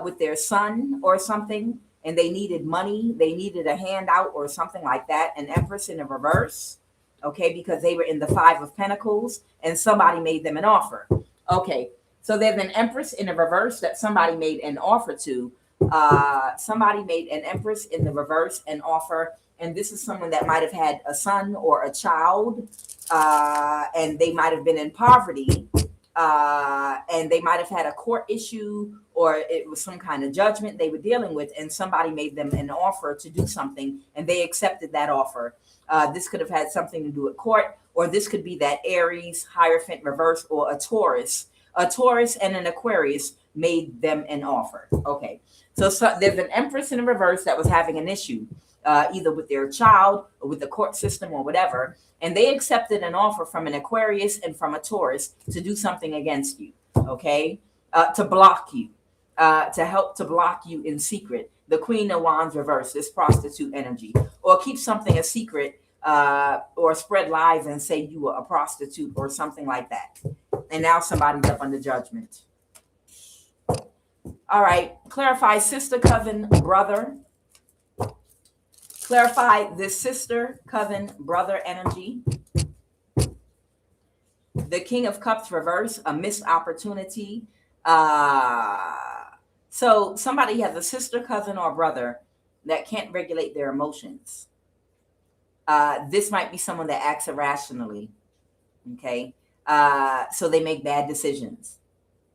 with their son or something, and they needed money. They needed a handout or something like that. An Empress in the reverse. Okay, because they were in the Five of Pentacles and somebody made them an offer. Okay, so there's an Empress in the reverse that somebody made an offer to. Somebody made an Empress in the reverse an offer, and this is someone that might have had a son or a child, and they might have been in poverty, and they might have had a court issue, or it was some kind of judgment they were dealing with, and somebody made them an offer to do something, and they accepted that offer. This could have had something to do with court, or this could be that Aries, Hierophant reverse, or a Taurus. A Taurus and an Aquarius made them an offer. Okay, so there's an Empress in the reverse that was having an issue, either with their child or with the court system or whatever, and they accepted an offer from an Aquarius and from a Taurus to do something against you. Okay, to block you, to help to block you in secret. The Queen of Wands reverse, this prostitute energy, or keep something a secret or spread lies and say you were a prostitute or something like that. And now somebody's up under judgment. All right, clarify sister, cousin, brother. Clarify this sister, cousin, brother energy. The King of Cups reverse, a missed opportunity. So somebody has a sister, cousin, or brother that can't regulate their emotions. This might be someone that acts irrationally. Okay. So they make bad decisions.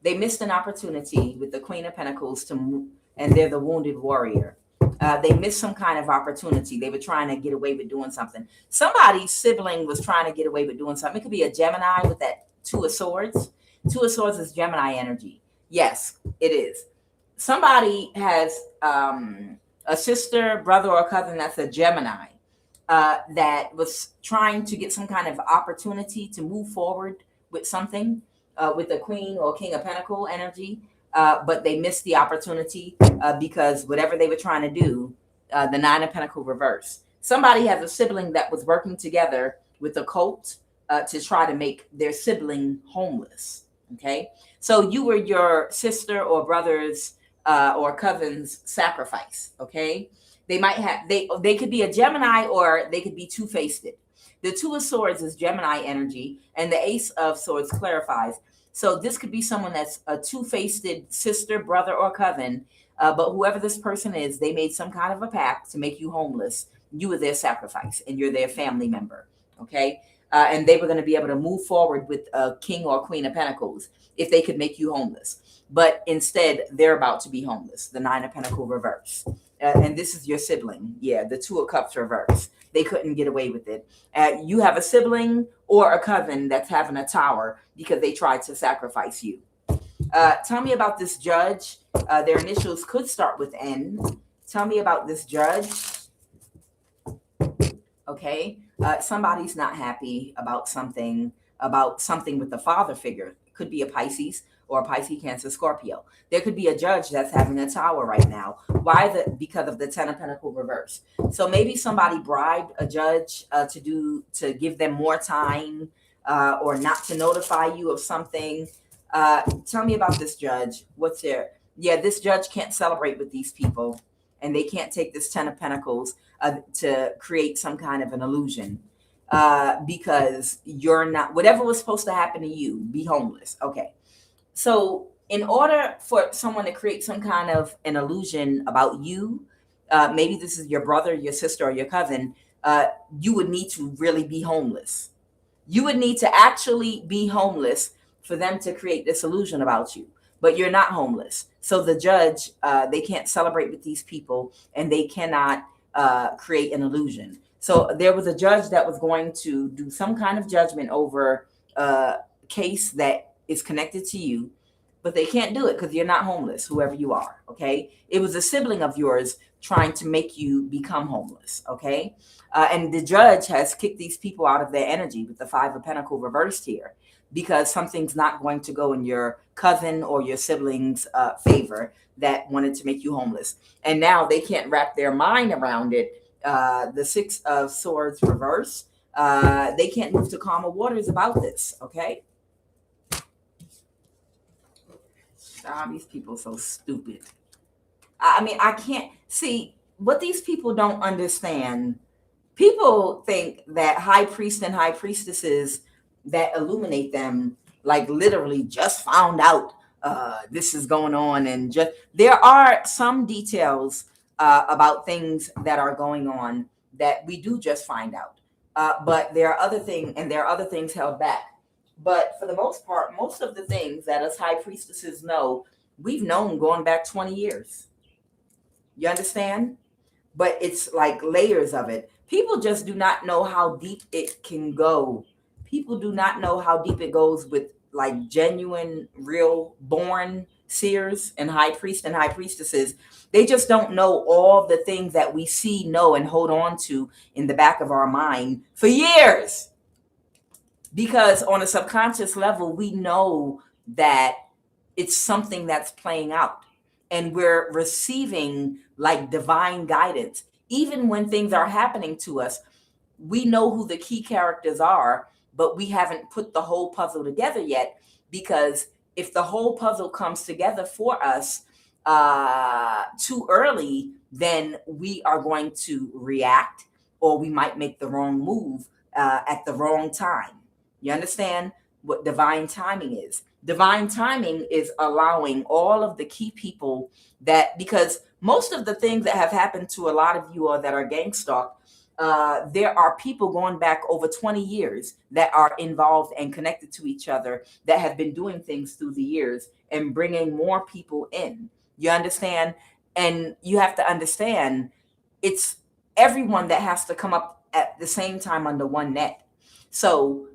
They missed an opportunity with the Queen of Pentacles and they're the wounded warrior. They missed some kind of opportunity. They were trying to get away with doing something. Somebody's sibling was trying to get away with doing something. It could be a Gemini with that Two of Swords. Two of Swords is Gemini energy. Yes, it is. Somebody has a sister, brother, or cousin that's a Gemini that was trying to get some kind of opportunity to move forward with something with the Queen or King of Pentacle energy. But they missed the opportunity because whatever they were trying to do, the Nine of Pentacles reverse. Somebody has a sibling that was working together with a cult to try to make their sibling homeless. Okay, so you were your sister or brother's or cousin's sacrifice. Okay, they might have they could be a Gemini or they could be two-faced. The Two of Swords is Gemini energy, and the Ace of Swords clarifies. So this could be someone that's a two-faced sister, brother, or cousin. But whoever this person is, they made some kind of a pact to make you homeless. You were their sacrifice, and you're their family member. Okay, and they were going to be able to move forward with a King or Queen of Pentacles if they could make you homeless. But instead, they're about to be homeless. The Nine of Pentacles reverse. And this is your sibling. Yeah, the Two of Cups reverse. They couldn't get away with it. You have a sibling or a cousin that's having a tower because they tried to sacrifice you. Tell me about this judge. Their initials could start with N. Tell me about this judge. Okay. Somebody's not happy about something with the father figure. It could be a Pisces or a Pisces, Cancer, Scorpio. There could be a judge that's having a tower right now. Why? Because of the Ten of Pentacles reverse. So maybe somebody bribed a judge to give them more time or not to notify you of something. Tell me about this judge. What's there? Yeah, this judge can't celebrate with these people, and they can't take this Ten of Pentacles to create some kind of an illusion because you're not, whatever was supposed to happen to you, be homeless. Okay. So in order for someone to create some kind of an illusion about you, maybe this is your brother, your sister, or your cousin, you would need to really be homeless. You would need to actually be homeless for them to create this illusion about you. But you're not homeless. So the judge, they can't celebrate with these people, and they cannot create an illusion. So there was a judge that was going to do some kind of judgment over a case that is connected to you, but they can't do it because you're not homeless, whoever you are. Okay. It was a sibling of yours trying to make you become homeless. Okay. And the judge has kicked these people out of their energy with the Five of Pentacles reversed here because something's not going to go in your cousin or your sibling's favor that wanted to make you homeless. And now they can't wrap their mind around it. The Six of Swords reverse. They can't move to calmer waters about this. Okay. These people are so stupid. I mean, I can't see what these people don't understand. People think that high priests and high priestesses that illuminate them, like literally just found out this is going on, and just there are some details about things that are going on that we do just find out. But there are other things held back. But for the most part, most of the things that us high priestesses know, we've known going back 20 years. You understand? But it's like layers of it. People just do not know how deep it can go. People do not know how deep it goes with like genuine, real born seers and high priests and high priestesses. They just don't know all the things that we see, know, and hold on to in the back of our mind for years. Because on a subconscious level, we know that it's something that's playing out and we're receiving like divine guidance. Even when things are happening to us, we know who the key characters are, but we haven't put the whole puzzle together yet, because if the whole puzzle comes together for us too early, then we are going to react, or we might make the wrong move at the wrong time. You understand what divine timing is? Divine timing is allowing all of the key people that, because most of the things that have happened to a lot of you or that are gang stalked, there are people going back over 20 years that are involved and connected to each other, that have been doing things through the years and bringing more people in. You understand? And you have to understand, it's everyone that has to come up at the same time under one net. So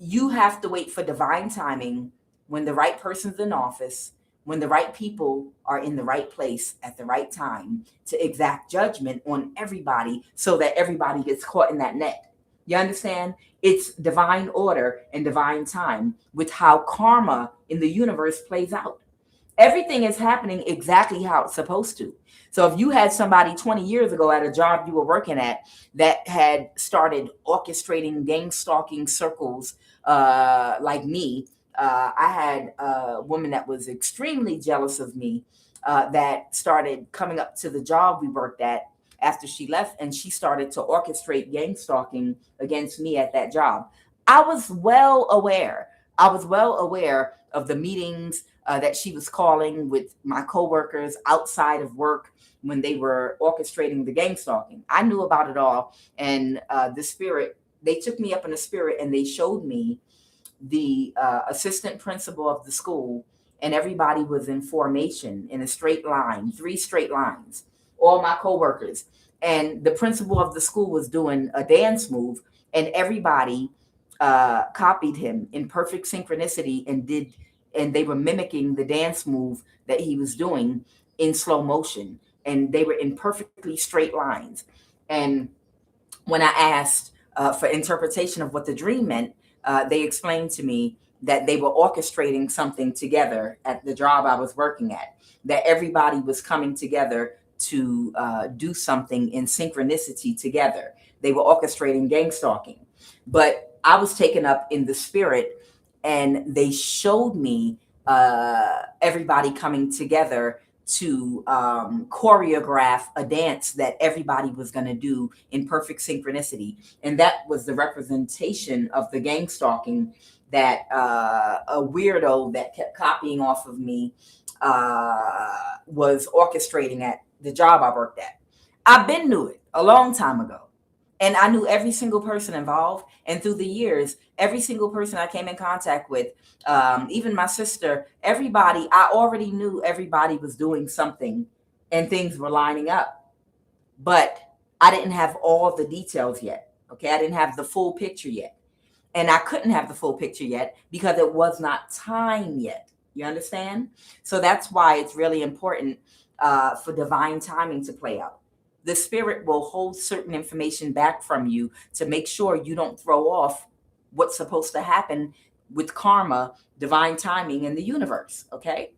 you have to wait for divine timing, when the right person's in office, when the right people are in the right place at the right time, to exact judgment on everybody, so that everybody gets caught in that net. You understand? It's divine order and divine time with how karma in the universe plays out. Everything is happening exactly how it's supposed to. So if you had somebody 20 years ago at a job you were working at that had started orchestrating gang stalking circles like me, I had a woman that was extremely jealous of me that started coming up to the job we worked at after she left, and she started to orchestrate gang stalking against me at that job. I was well aware. I was well aware of the meetings that she was calling with my coworkers outside of work when they were orchestrating the gang stalking. I knew about it all. And the spirit, they took me up in the spirit and they showed me the assistant principal of the school, and everybody was in formation in a straight line, 3 straight lines, all my coworkers. And the principal of the school was doing a dance move, and everybody copied him in perfect synchronicity and they were mimicking the dance move that he was doing in slow motion, and they were in perfectly straight lines. And when I asked for interpretation of what the dream meant, they explained to me that they were orchestrating something together at the job I was working at, that everybody was coming together to do something in synchronicity together. They were orchestrating gang stalking. But I was taken up in the spirit, and they showed me everybody coming together to choreograph a dance that everybody was going to do in perfect synchronicity. And that was the representation of the gang stalking that a weirdo that kept copying off of me was orchestrating at the job I worked at. I've been knew it a long time ago. And I knew every single person involved. And through the years, every single person I came in contact with, even my sister, everybody, I already knew everybody was doing something and things were lining up. But I didn't have all the details yet. Okay. I didn't have the full picture yet. And I couldn't have the full picture yet because it was not time yet. You understand? So that's why it's really important for divine timing to play out. The spirit will hold certain information back from you to make sure you don't throw off what's supposed to happen with karma, divine timing in the universe. Okay.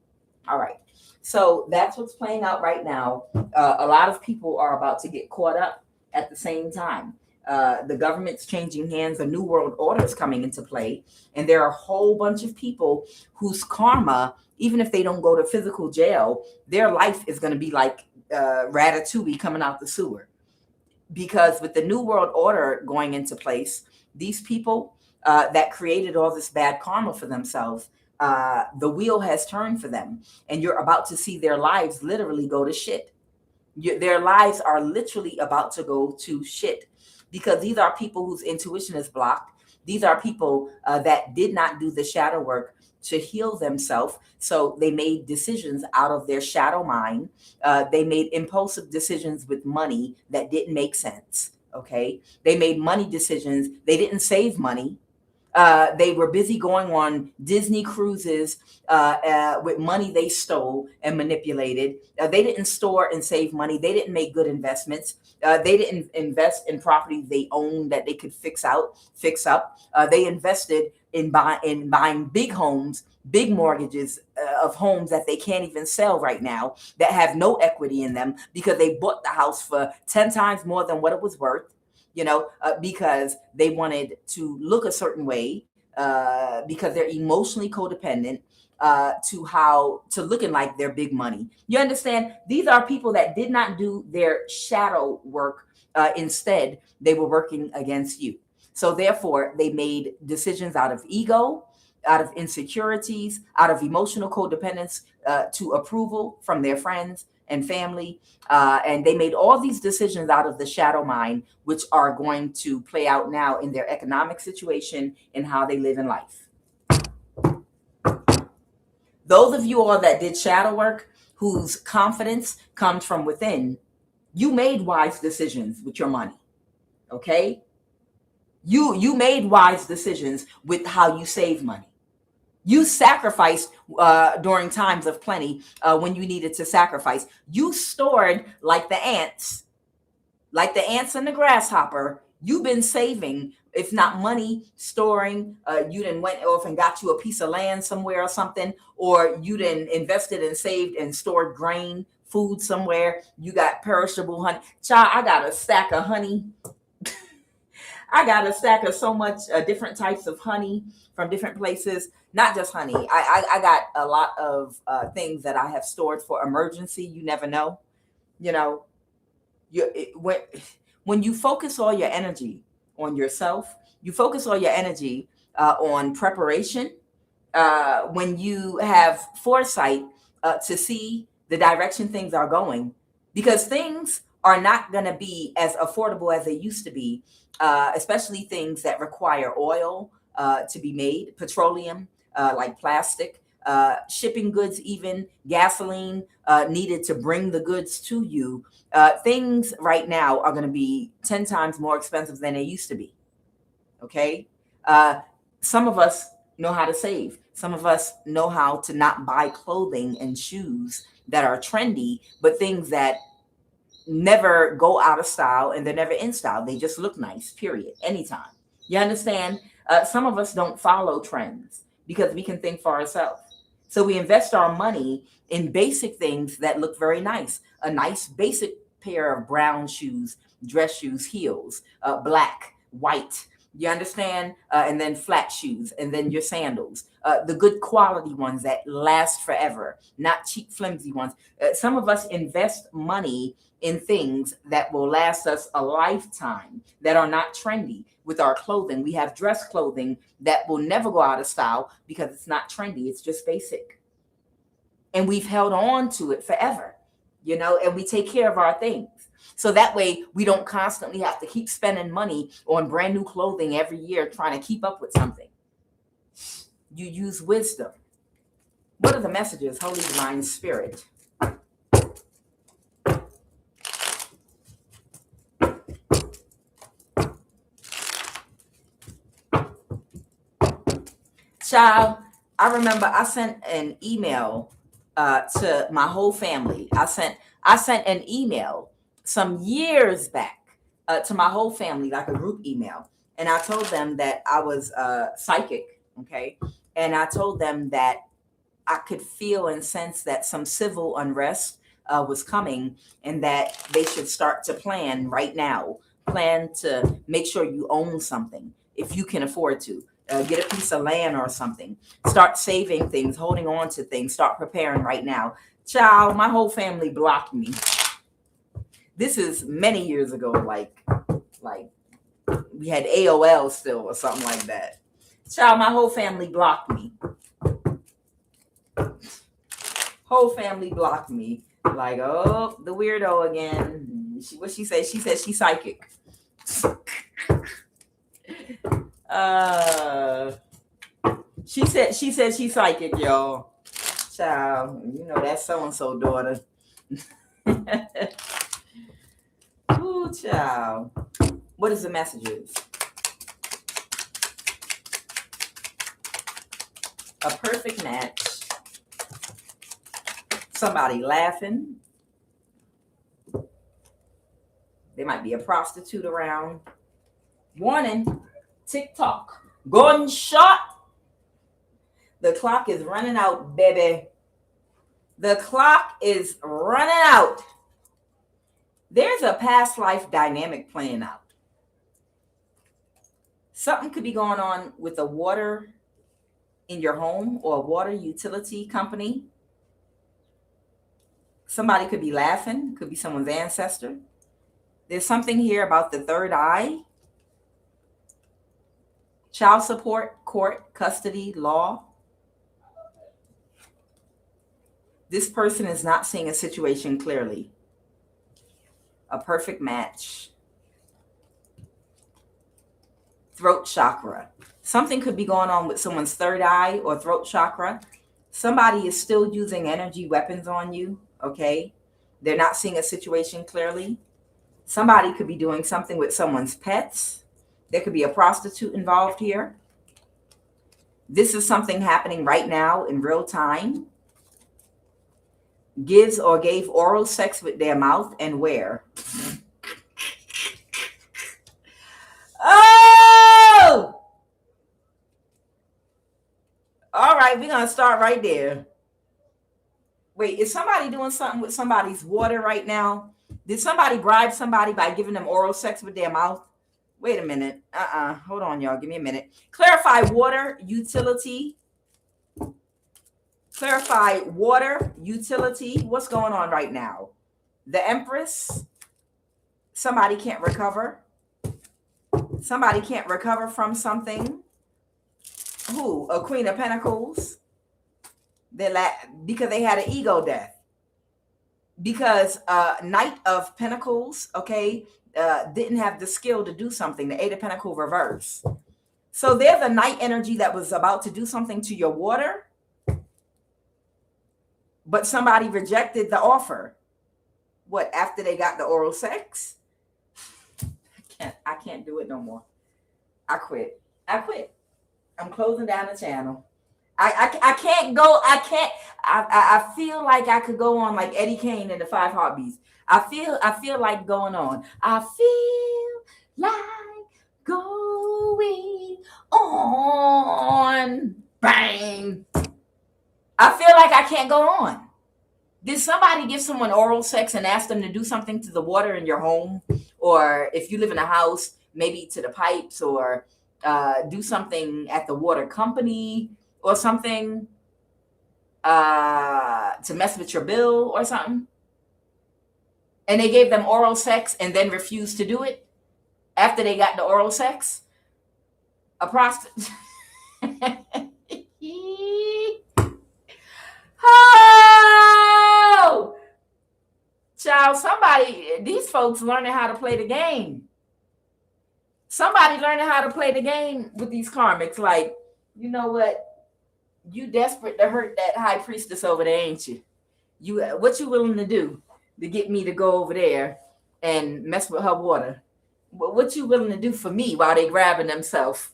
All right. So that's what's playing out right now. A lot of people are about to get caught up at the same time. The government's changing hands. A new world order is coming into play. And there are a whole bunch of people whose karma, even if they don't go to physical jail, their life is going to be like Ratatouille coming out the sewer. Because with the new world order going into place, these people that created all this bad karma for themselves, the wheel has turned for them. And you're about to see their lives literally go to shit. Their lives are literally about to go to shit. Because these are people whose intuition is blocked. These are people that did not do the shadow work to heal themselves. So they made decisions out of their shadow mind. They made impulsive decisions with money that didn't make sense. Okay. They made money decisions. They didn't save money. They were busy going on Disney cruises with money they stole and manipulated. They didn't store and save money. They didn't make good investments. They didn't invest in property they owned that they could fix up. They invested in buying big homes, big mortgages of homes that they can't even sell right now, that have no equity in them because they bought the house for 10 times more than what it was worth, because they wanted to look a certain way, because they're emotionally codependent to looking like they're big money. You understand? These are people that did not do their shadow work. Instead, they were working against you. So therefore, they made decisions out of ego, out of insecurities, out of emotional codependence, to approval from their friends and family. And they made all these decisions out of the shadow mind, which are going to play out now in their economic situation and how they live in life. Those of you all that did shadow work, whose confidence comes from within, you made wise decisions with your money. Okay? You made wise decisions with how you save money. You sacrificed during times of plenty, when you needed to sacrifice. You stored like the ants and the grasshopper. You've been saving, if not money, storing. You done went off and got you a piece of land somewhere or something, or you done invested and saved and stored grain, food somewhere. You got perishable honey. Child, I got a stack of honey. I got a stack of so much different types of honey from different places. Not just honey. I got a lot of things that I have stored for emergency. You never know. When you focus all your energy on yourself, you focus all your energy on preparation. When you have foresight to see the direction things are going, because things are not going to be as affordable as they used to be, especially things that require oil to be made, petroleum, like plastic, shipping goods, even gasoline needed to bring the goods to you. Things right now are going to be 10 times more expensive than they used to be. Okay. Some of us know how to save. Some of us know how to not buy clothing and shoes that are trendy, but things that never go out of style, and they're never in style. They just look nice, period, anytime. You understand? Some of us don't follow trends because we can think for ourselves. So we invest our money in basic things that look very nice. A nice basic pair of brown shoes, dress shoes, heels, black, white. You understand? And then flat shoes, and then your sandals, the good quality ones that last forever, not cheap, flimsy ones. Some of us invest money in things that will last us a lifetime, that are not trendy. With our clothing, we have dress clothing that will never go out of style because it's not trendy. It's just basic. And we've held on to it forever, and we take care of our things. So that way we don't constantly have to keep spending money on brand new clothing every year trying to keep up with something. You use wisdom. What are the messages, Holy Divine Spirit? Child, I remember I sent an email to my whole family. I sent an email some years back to my whole family, like a group email. And I told them that I was psychic, okay? And I told them that I could feel and sense that some civil unrest was coming, and that they should start to plan right now. Plan to make sure you own something if you can afford to. Get a piece of land or something. Start saving things, holding on to things. Start preparing right now. Child, my whole family blocked me. This is many years ago, like we had AOL still or something like that. Child, my whole family blocked me. Whole family blocked me. Like, oh, the weirdo again. What she said? She said she's psychic. She said she's psychic, y'all. Child, that's so-and-so daughter. Ooh, child. What is the messages? A perfect match. Somebody laughing. There might be a prostitute around. Warning. TikTok. Gunshot. The clock is running out, baby. The clock is running out. There's a past life dynamic playing out. Something could be going on with the water in your home or a water utility company. Somebody could be laughing, could be someone's ancestor. There's something here about the third eye. Child support, court, custody, law. This person is not seeing a situation clearly. A perfect match. Throat chakra. Something could be going on with someone's third eye or throat chakra. Somebody is still using energy weapons on you, okay? They're not seeing a situation clearly. Somebody could be doing something with someone's pets. There could be a prostitute involved here. This is something happening right now in real time. Gives or gave oral sex with their mouth and where? Oh! All right, we're going to start right there. Wait, is somebody doing something with somebody's water right now? Did somebody bribe somebody by giving them oral sex with their mouth? Wait a minute. Hold on, y'all. Give me a minute. Clarify water utility. Clarify water utility. What's going on right now? The Empress. Somebody can't recover. Somebody can't recover from something. Who? A Queen of Pentacles. Because they had an ego death. Because Knight of Pentacles, okay, didn't have the skill to do something. The Eight of Pentacles reverse. So there's a Knight energy that was about to do something to your water, but somebody rejected the offer. What, after they got the oral sex? I can't do it no more. I quit. I'm closing down the channel. I can't go. I feel like I could go on like Eddie Kane in the 5 Heartbeats. I feel like going on. I feel like going on. Bang. I feel like I can't go on. Did somebody give someone oral sex and ask them to do something to the water in your home? Or if you live in a house, maybe to the pipes, or do something at the water company or something to mess with your bill or something? And they gave them oral sex and then refused to do it after they got the oral sex? A prostitute. Oh! Child, these folks learning how to play the game. Somebody learning how to play the game with these karmics. Like, you know what? You desperate to hurt that high priestess over there, ain't you? What you willing to do to get me to go over there and mess with her water? What you willing to do for me while they grabbing themselves?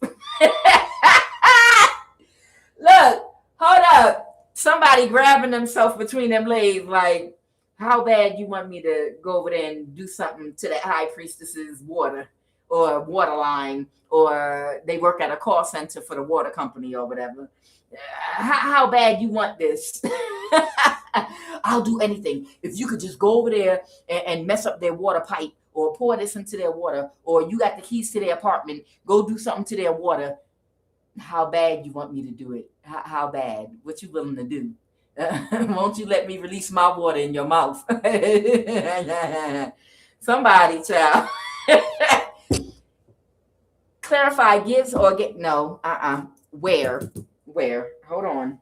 Look, hold up. Somebody grabbing themselves between them legs, like, how bad you want me to go over there and do something to that high priestess's water or water line, or they work at a call center for the water company or whatever. How bad you want this? I'll do anything. If you could just go over there and mess up their water pipe, or pour this into their water, or you got the keys to their apartment, go do something to their water. How bad you want me to do it? How bad? What you willing to do? Won't you let me release my water in your mouth? Somebody, child. Clarify, gives or get, no, Where? Hold on.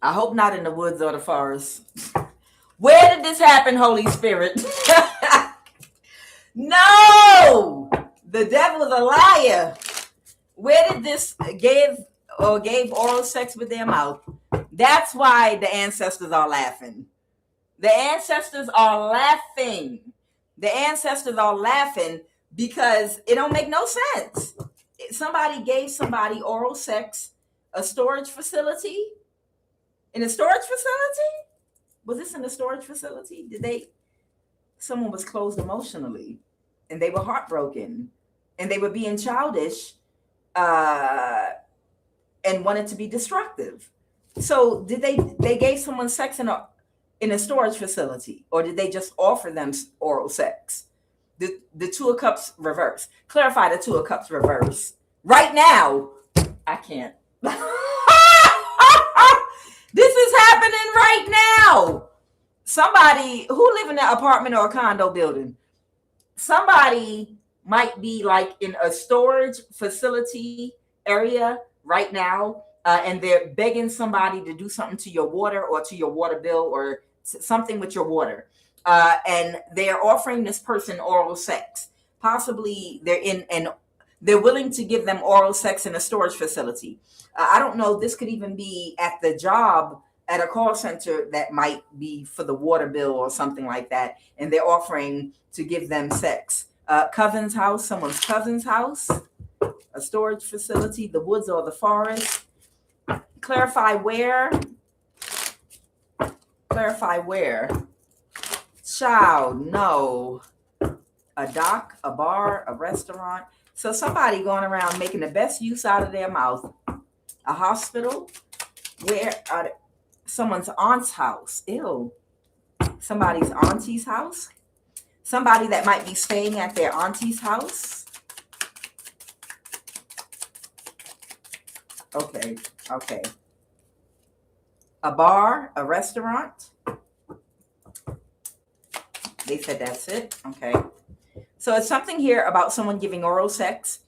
I hope not in the woods or the forest. Where did this happen, Holy Spirit? No! The devil's a liar. Where did this gave oral sex with their mouth? That's why the ancestors are laughing. The ancestors are laughing. The ancestors are laughing because it don't make no sense. Somebody gave somebody oral sex, a storage facility. In a storage facility? Was this in a storage facility? Someone was closed emotionally and they were heartbroken and they were being childish. And and wanted to be destructive. So did they gave someone sex in a storage facility, or did they just offer them oral sex? The Two of Cups reverse. Clarify the Two of Cups reverse. Right now, I can't. This is happening right now. Somebody who live in an apartment or a condo building, somebody might be like in a storage facility area right now, and they're begging somebody to do something to your water or to your water bill or something with your water. And they're offering this person oral sex. Possibly they're willing to give them oral sex in a storage facility. I don't know. This could even be at the job at a call center that might be for the water bill or something like that. And they're offering to give them sex. Cousin's house, someone's cousin's house, a storage facility, the woods or the forest. Clarify where. Clarify where. Child, no. A dock, a bar, a restaurant. So somebody going around making the best use out of their mouth. A hospital. Where are someone's aunt's house? Ew. Somebody's auntie's house. Somebody that might be staying at their auntie's house. Okay. A bar, a restaurant. They said that's it. Okay. So it's something here about someone giving oral sex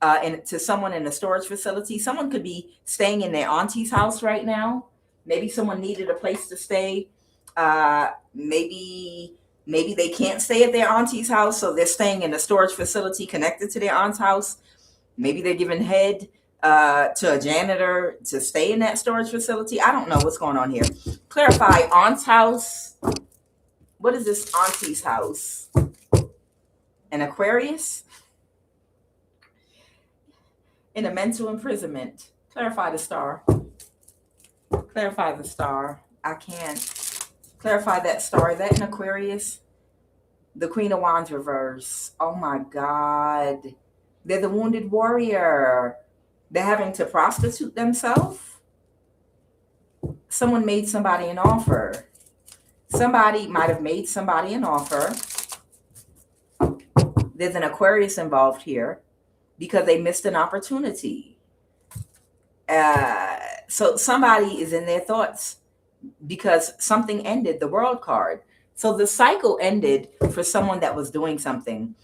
to someone in a storage facility. Someone could be staying in their auntie's house right now. Maybe someone needed a place to stay. Maybe they can't stay at their auntie's house, so they're staying in a storage facility connected to their aunt's house. Maybe they're giving head to a janitor to stay in that storage facility. I don't know what's going on here. Clarify aunt's house. What is this auntie's house? An Aquarius? In a mental imprisonment. Clarify the star. Clarify the star. I can't. Clarify that star. Is that an Aquarius? The Queen of Wands reverse. Oh my God. They're the wounded warrior. They're having to prostitute themselves. Someone made somebody an offer. Somebody might have made somebody an offer. There's an Aquarius involved here because they missed an opportunity. So somebody is in their thoughts because something ended, the World card. So the cycle ended for someone that was doing something.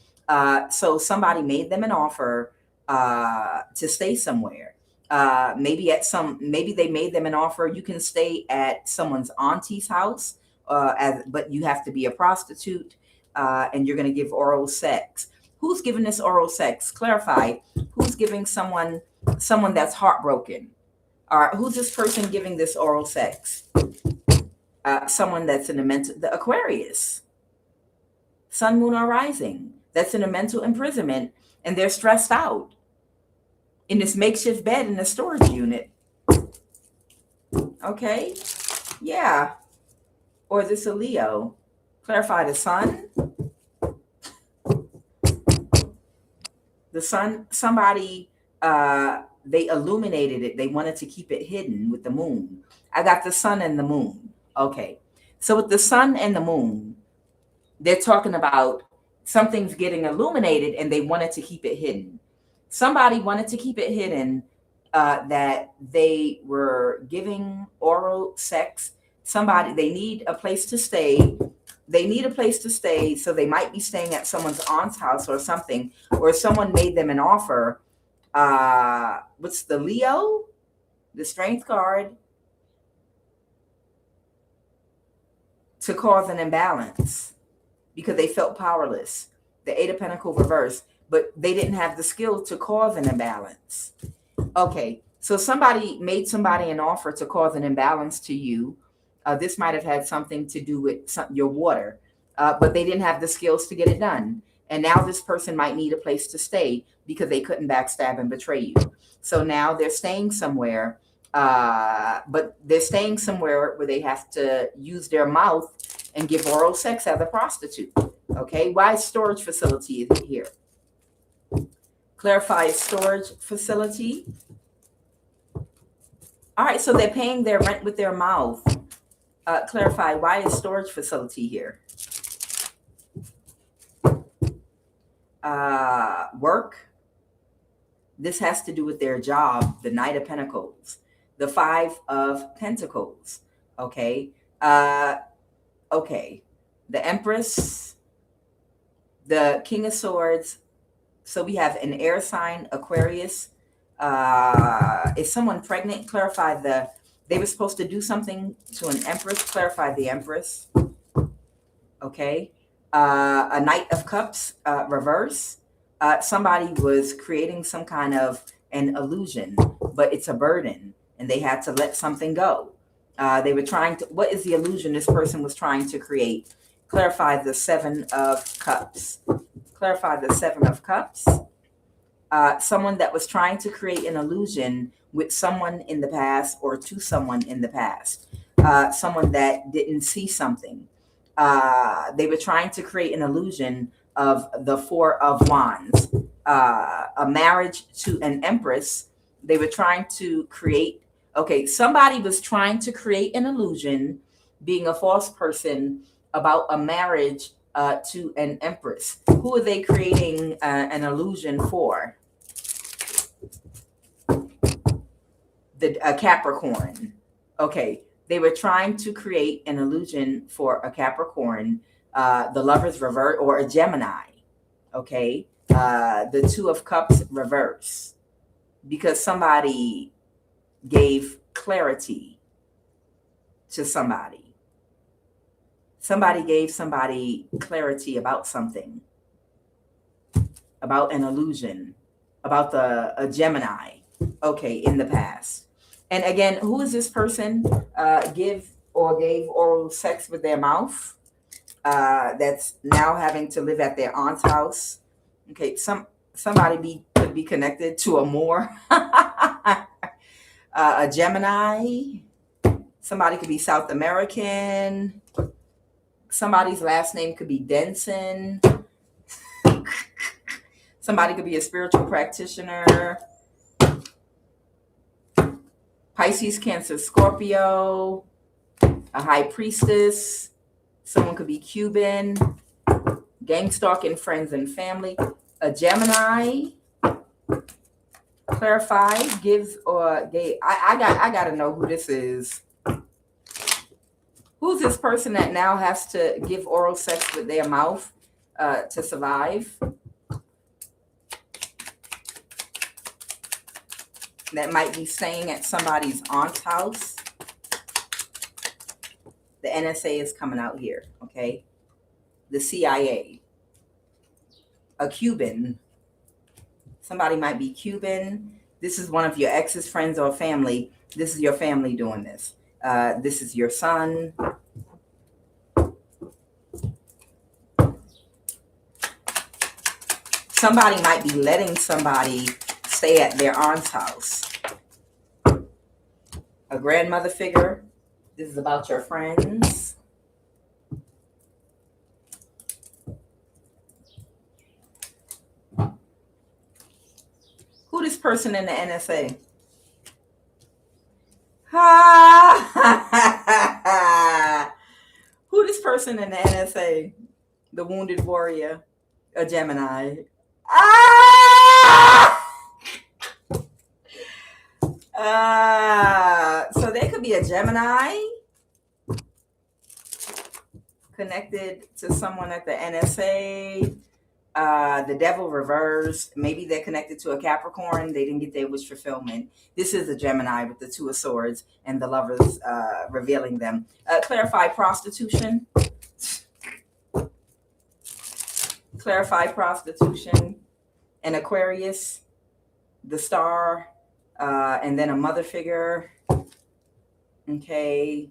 So somebody made them an offer to stay somewhere. Maybe they made them an offer. You can stay at someone's auntie's house, but you have to be a prostitute, and you're going to give oral sex. Who's giving this oral sex? Clarify. Who's giving someone that's heartbroken? Who's this person giving this oral sex? Someone that's in the Aquarius. Sun, moon, or rising. That's in a mental imprisonment, and they're stressed out in this makeshift bed in the storage unit. Okay. Yeah. Or is this a Leo? Clarify the sun. The sun, somebody, they illuminated it. They wanted to keep it hidden with the moon. I got the sun and the moon. Okay. So with the sun and the moon, they're talking about something's getting illuminated and they wanted to keep it hidden. Somebody wanted to keep it hidden that they were giving oral sex. Somebody, they need a place to stay. They need a place to stay, so they might be staying at someone's aunt's house or something, or someone made them an offer. What's the Leo? The Strength card. To cause an imbalance because they felt powerless. The Eight of Pentacles reverse, but they didn't have the skill to cause an imbalance. Okay, so somebody made somebody an offer to cause an imbalance to you. This might have had something to do with your water, but they didn't have the skills to get it done. And now this person might need a place to stay because they couldn't backstab and betray you. So now they're staying somewhere, but they're staying somewhere where they have to use their mouth and give oral sex as a prostitute. Okay, why storage facility is here? Clarify storage facility. All right, so they're paying their rent with their mouth. Clarify, why is storage facility here? Work. This has to do with their job. The Knight of Pentacles. The Five of Pentacles. Okay. Okay. The Empress. The King of Swords. So we have an air sign, Aquarius. Is someone pregnant? Clarify they were supposed to do something to an Empress. Clarify the Empress. Okay. A Knight of Cups, reverse. Somebody was creating some kind of an illusion, but it's a burden, and they had to let something go. They were trying to, what is the illusion this person was trying to create? Clarify the Seven of Cups. Clarify the Seven of Cups. Someone that was trying to create an illusion with someone in the past or to someone in the past. Someone that didn't see something. They were trying to create an illusion of the Four of Wands. A marriage to an Empress. They were trying to create, okay, somebody was trying to create an illusion, being a false person, about a marriage to an Empress. Who are they creating an illusion for? A Capricorn. Okay, they were trying to create an illusion for a Capricorn, the Lovers reverse, or a Gemini. Okay, the Two of Cups reverse, because somebody gave clarity to somebody. Somebody gave somebody clarity about something, about an illusion, about a Gemini. Okay, in the past. And again, who is this person? Give or gave oral sex with their mouth. That's now having to live at their aunt's house. Okay, somebody could be connected to a Moor, a Gemini. Somebody could be South American. Somebody's last name could be Denson. Somebody could be a spiritual practitioner. Pisces, Cancer, Scorpio, a high priestess. Someone could be Cuban. Gangstalking friends and family. A Gemini. Clarify, gives or gave. I gotta know who this is. Who's this person that now has to give oral sex with their mouth to survive? That might be staying at somebody's aunt's house. The NSA is coming out here, okay? The CIA. A Cuban. Somebody might be Cuban. This is one of your ex's friends or family. This is your family doing this. This is your son. Somebody might be letting somebody stay at their aunt's house. A grandmother figure. This is about your friends. Who this person in the NSA? Who this person in the NSA? The wounded warrior. A Gemini. So they could be a Gemini connected to someone at the NSA. The devil reverse. Maybe they're connected to a Capricorn. They didn't get their wish fulfillment. This is a Gemini with the Two of Swords and the Lovers revealing them. Clarify prostitution. Clarify prostitution. An Aquarius. The Star. And then a mother figure. Okay.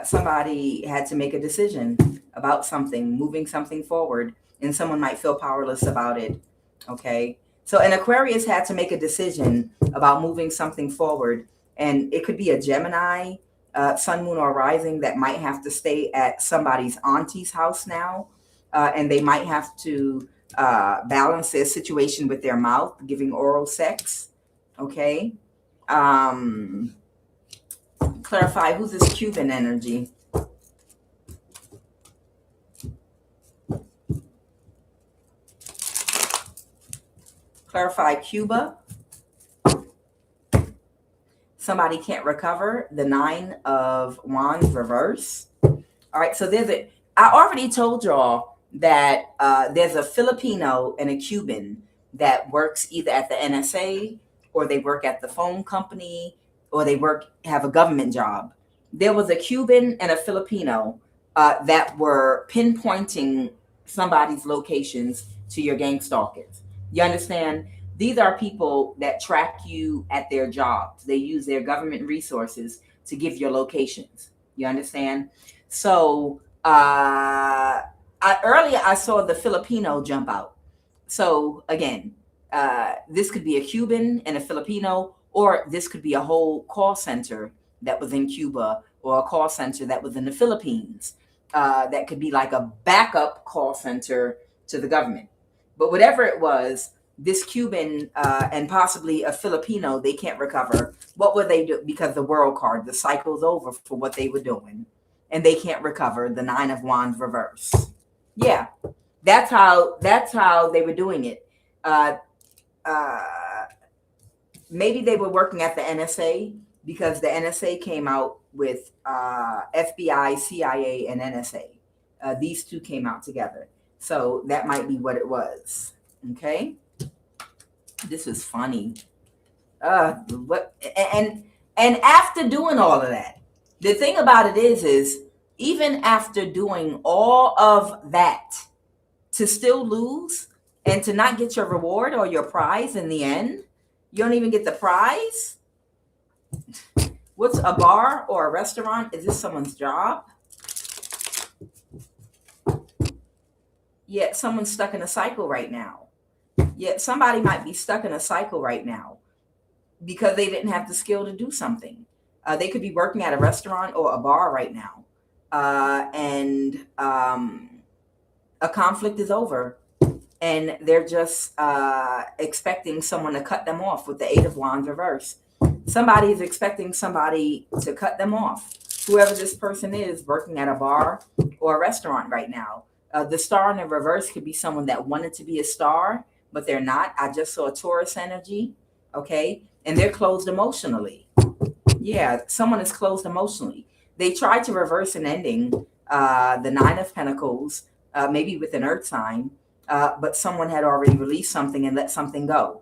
Somebody had to make a decision about something, moving something forward, and someone might feel powerless about it. Okay. So an Aquarius had to make a decision about moving something forward, and it could be a Gemini, sun, moon, or rising that might have to stay at somebody's auntie's house now, and they might have to balance their situation with their mouth, giving oral sex. Okay. Clarify, who's this Cuban energy? Clarify Cuba. Somebody can't recover. The 9 of Wands reverse. All right, so I already told y'all that there's a Filipino and a Cuban that works either at the NSA or they work at the phone company or they have a government job. There was a Cuban and a Filipino that were pinpointing somebody's locations to your gang stalkers. You understand? These are people that track you at their jobs. They use their government resources to give your locations. You understand? So earlier I saw the Filipino jump out. So again, this could be a Cuban and a Filipino, or this could be a whole call center that was in Cuba or a call center that was in the Philippines. That could be like a backup call center to the government. But whatever it was, this Cuban and possibly a Filipino, they can't recover. What would they do? Because the world card, the cycle's over for what they were doing. And they can't recover. The 9 of Wands reverse. Yeah, that's how they were doing it. Maybe they were working at the NSA because the NSA came out with FBI, CIA, and NSA. These two came out together. So that might be what it was. Okay. This is funny. What? And after doing all of that, the thing about it is even after doing all of that, to still lose and to not get your reward or your prize in the end, you don't even get the prize. What's a bar or a restaurant? Is this someone's job? Yeah, someone's stuck in a cycle right now. Yeah, somebody might be stuck in a cycle right now because they didn't have the skill to do something. They could be working at a restaurant or a bar right now. And a conflict is over. And they're just expecting someone to cut them off with the 8 of Wands reverse. Somebody is expecting somebody to cut them off. Whoever this person is working at a bar or a restaurant right now. The star in the reverse could be someone that wanted to be a star, but they're not. I just saw a Taurus energy, okay? And they're closed emotionally. Yeah, someone is closed emotionally. They tried to reverse an ending, the 9 of Pentacles, maybe with an earth sign, but someone had already released something and let something go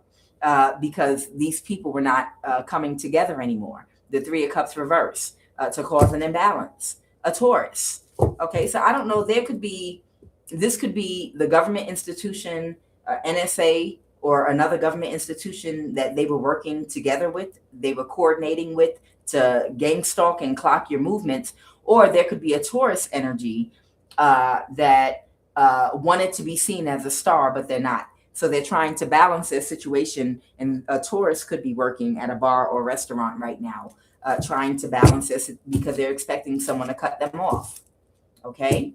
because these people were not coming together anymore. The 3 of Cups reverse to cause an imbalance. A Taurus. Okay, so I don't know. This could be the government institution, NSA, or another government institution that they were working together with, they were coordinating with to gang stalk and clock your movements. Or there could be a Taurus energy that wanted to be seen as a star, but they're not. So they're trying to balance their situation. And a Taurus could be working at a bar or restaurant right now, trying to balance this because they're expecting someone to cut them off. Okay.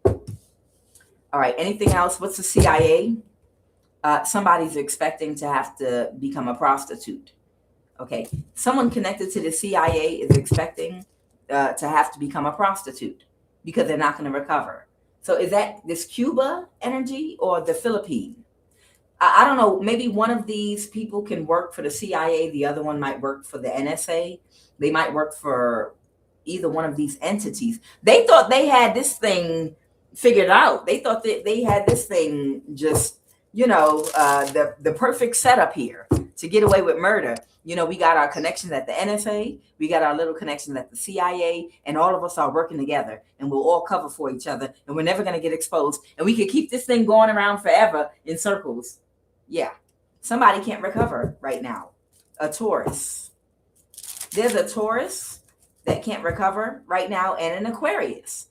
All right. Anything else? What's the CIA? Somebody's expecting to have to become a prostitute. Okay. Someone connected to the CIA is expecting to have to become a prostitute because they're not going to recover. So is that this Cuba energy or the Philippines? I don't know. Maybe one of these people can work for the CIA. The other one might work for the NSA. They might work for either one of these entities. They thought they had this thing figured out. They thought that they had this thing just, the perfect setup here to get away with murder. We got our connections at the NSA. We got our little connections at the CIA, and all of us are working together, and we'll all cover for each other, and we're never going to get exposed, and we could keep this thing going around forever in circles. Yeah. Somebody can't recover right now. A Taurus. There's a Taurus that can't recover right now, and an Aquarius.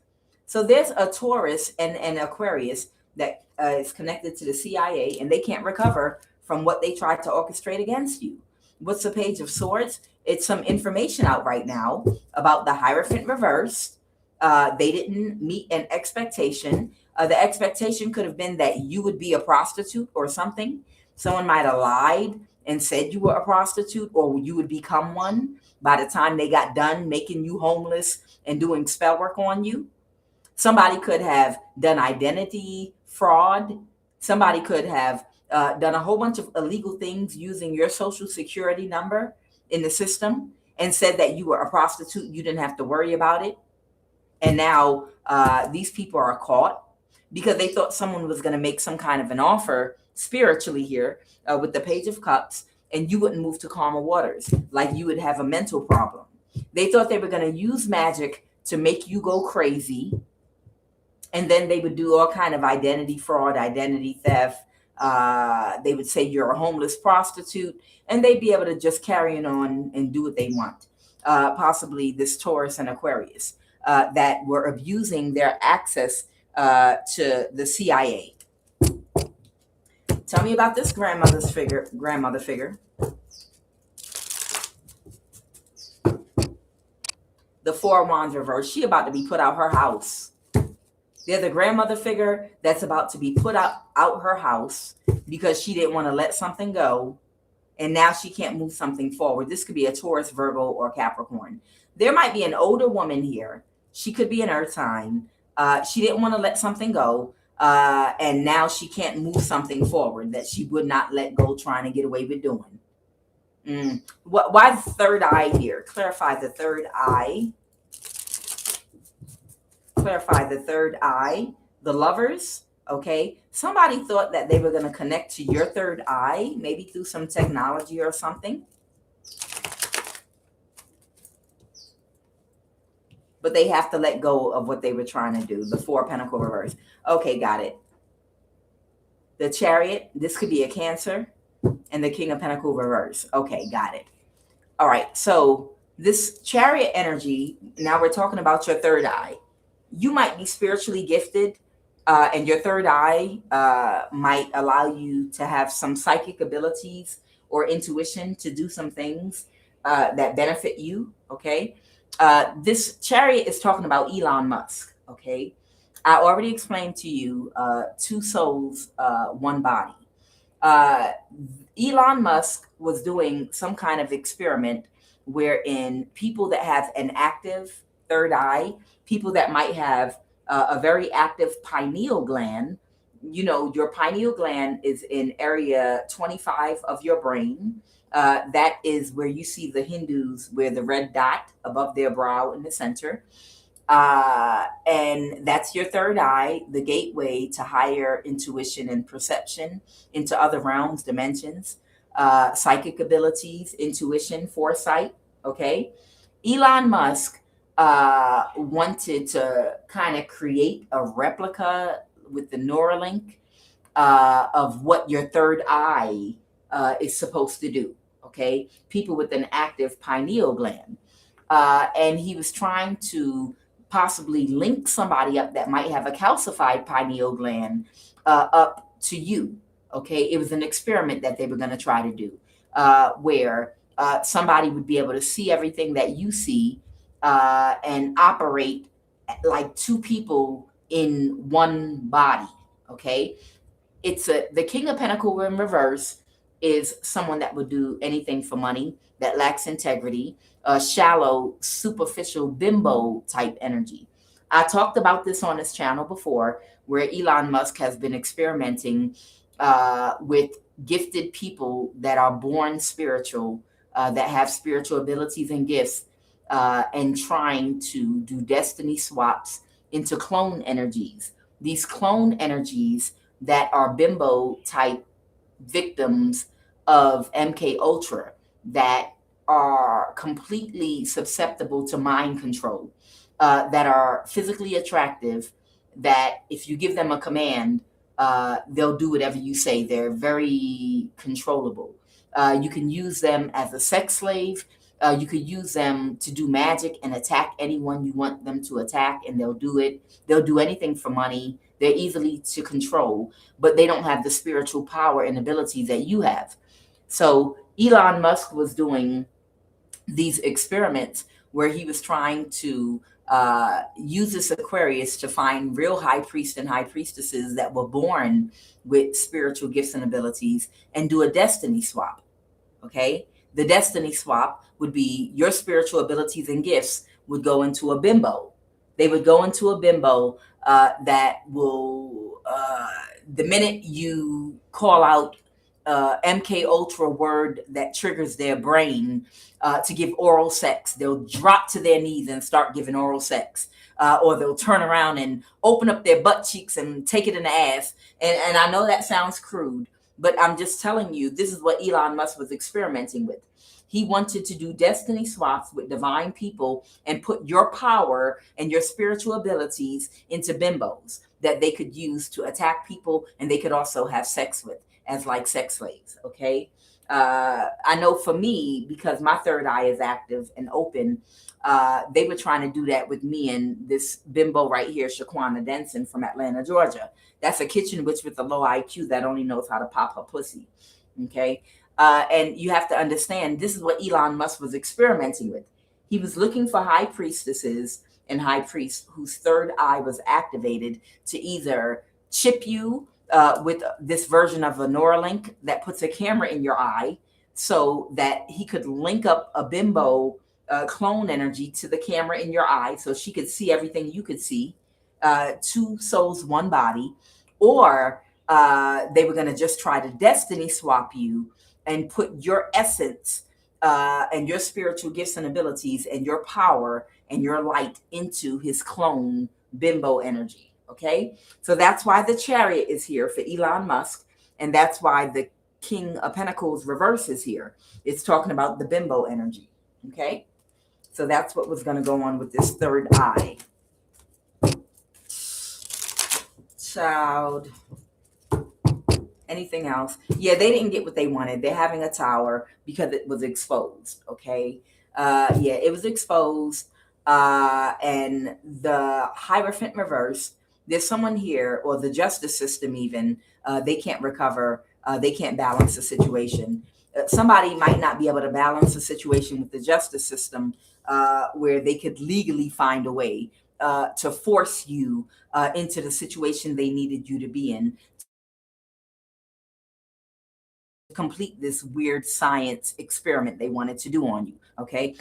So there's a Taurus and an Aquarius that is connected to the CIA, and they can't recover from what they tried to orchestrate against you. What's the Page of Swords? It's some information out right now about the Hierophant reversed. They didn't meet an expectation. The expectation could have been that you would be a prostitute or something. Someone might have lied and said you were a prostitute or you would become one. by the time they got done making you homeless and doing spell work on you. Somebody could have done identity fraud. Somebody could have done a whole bunch of illegal things using your social security number in the system and said that you were a prostitute. You didn't have to worry about it. And now these people are caught because they thought someone was going to make some kind of an offer spiritually here with the Page of Cups, and you wouldn't move to calmer waters, like you would have a mental problem. They thought they were going to use magic to make you go crazy, and then they would do all kind of identity fraud, identity theft. They would say you're a homeless prostitute, and they'd be able to just carry it on and do what they want. Possibly this Taurus and Aquarius that were abusing their access to the CIA. Tell me about this grandmother figure. The Four of Wands reverse. She about to be put out her house. They're the grandmother figure that's about to be put out her house because she didn't want to let something go. And now she can't move something forward. This could be a Taurus, Virgo, or Capricorn. There might be an older woman here. She could be an earth sign. She didn't want to let something go. And now she can't move something forward that she would not let go, trying to get away with doing. Why the third eye here? Clarify the third eye. Clarify the third eye. The Lovers. Okay. Somebody thought that they were going to connect to your third eye, maybe through some technology or something. But they have to let go of what they were trying to do. The Four of Pentacles reverse. Okay, got it. The Chariot. This could be a Cancer. And the King of Pentacles reverse. Okay, got it. All right. So this Chariot energy, now we're talking about your third eye. You might be spiritually gifted. And your third eye might allow you to have some psychic abilities or intuition to do some things that benefit you. Okay. This Chariot is talking about Elon Musk. Okay. I already explained to you two souls, one body. Elon Musk was doing some kind of experiment wherein people that have an active third eye, people that might have a very active pineal gland. You know, your pineal gland is in area 25 of your brain. That is where you see the Hindus wear the red dot above their brow in the center. And that's your third eye, the gateway to higher intuition and perception into other realms, dimensions, psychic abilities, intuition, foresight. Okay. Elon Musk wanted to kind of create a replica with the Neuralink of what your third eye is supposed to do. Okay. People with an active pineal gland. And he was trying to possibly link somebody up that might have a calcified pineal gland up to you. Okay. It was an experiment that they were going to try to do where somebody would be able to see everything that you see and operate like two people in one body. Okay. It's the King of Pentacles in reverse is someone that would do anything for money, that lacks integrity, shallow, superficial bimbo type energy. I talked about this on this channel before, where Elon Musk has been experimenting with gifted people that are born spiritual, that have spiritual abilities and gifts, and trying to do destiny swaps into clone energies. These clone energies that are bimbo type victims of MK Ultra that are completely susceptible to mind control, that are physically attractive, that if you give them a command, they'll do whatever you say. They're very controllable. You can use them as a sex slave. You could use them to do magic and attack anyone you want them to attack, and they'll do it. They'll do anything for money. They're easily to control, but they don't have the spiritual power and ability that you have. So Elon Musk was doing these experiments where he was trying to use this Aquarius to find real high priests and high priestesses that were born with spiritual gifts and abilities and do a destiny swap. Okay. The destiny swap would be your spiritual abilities and gifts would go into a bimbo. They would go into a bimbo that will, the minute you call out MK Ultra word that triggers their brain to give oral sex, they'll drop to their knees and start giving oral sex. Or they'll turn around and open up their butt cheeks and take it in the ass. And I know that sounds crude, but I'm just telling you, this is what Elon Musk was experimenting with. He wanted to do destiny swaps with divine people and put your power and your spiritual abilities into bimbos that they could use to attack people, and they could also have sex with as like sex slaves. Okay. I know for me, because my third eye is active and open, they were trying to do that with me and this bimbo right here, Shaquana Denson from Atlanta, Georgia. That's a kitchen witch with a low IQ that only knows how to pop her pussy. Okay. And you have to understand, this is what Elon Musk was experimenting with. He was looking for high priestesses and high priests whose third eye was activated to either chip you with this version of a Neuralink that puts a camera in your eye so that he could link up a bimbo clone energy to the camera in your eye so she could see everything you could see, two souls, one body. Or they were going to just try to destiny swap you and put your essence and your spiritual gifts and abilities and your power and your light into his clone bimbo energy. Okay, so that's why the Chariot is here for Elon Musk, and that's why the King of Pentacles reverse is here. It's talking about the bimbo energy. Okay, so that's what was going to go on with this third eye. Child. Anything else? Yeah, they didn't get what they wanted. They're having a tower because it was exposed. Okay, yeah, it was exposed, and the Hierophant reverse. There's someone here, or the justice system even, they can't recover. They can't balance the situation. Somebody might not be able to balance the situation with the justice system where they could legally find a way to force you into the situation they needed you to be in, complete this weird science experiment they wanted to do on you. Okay.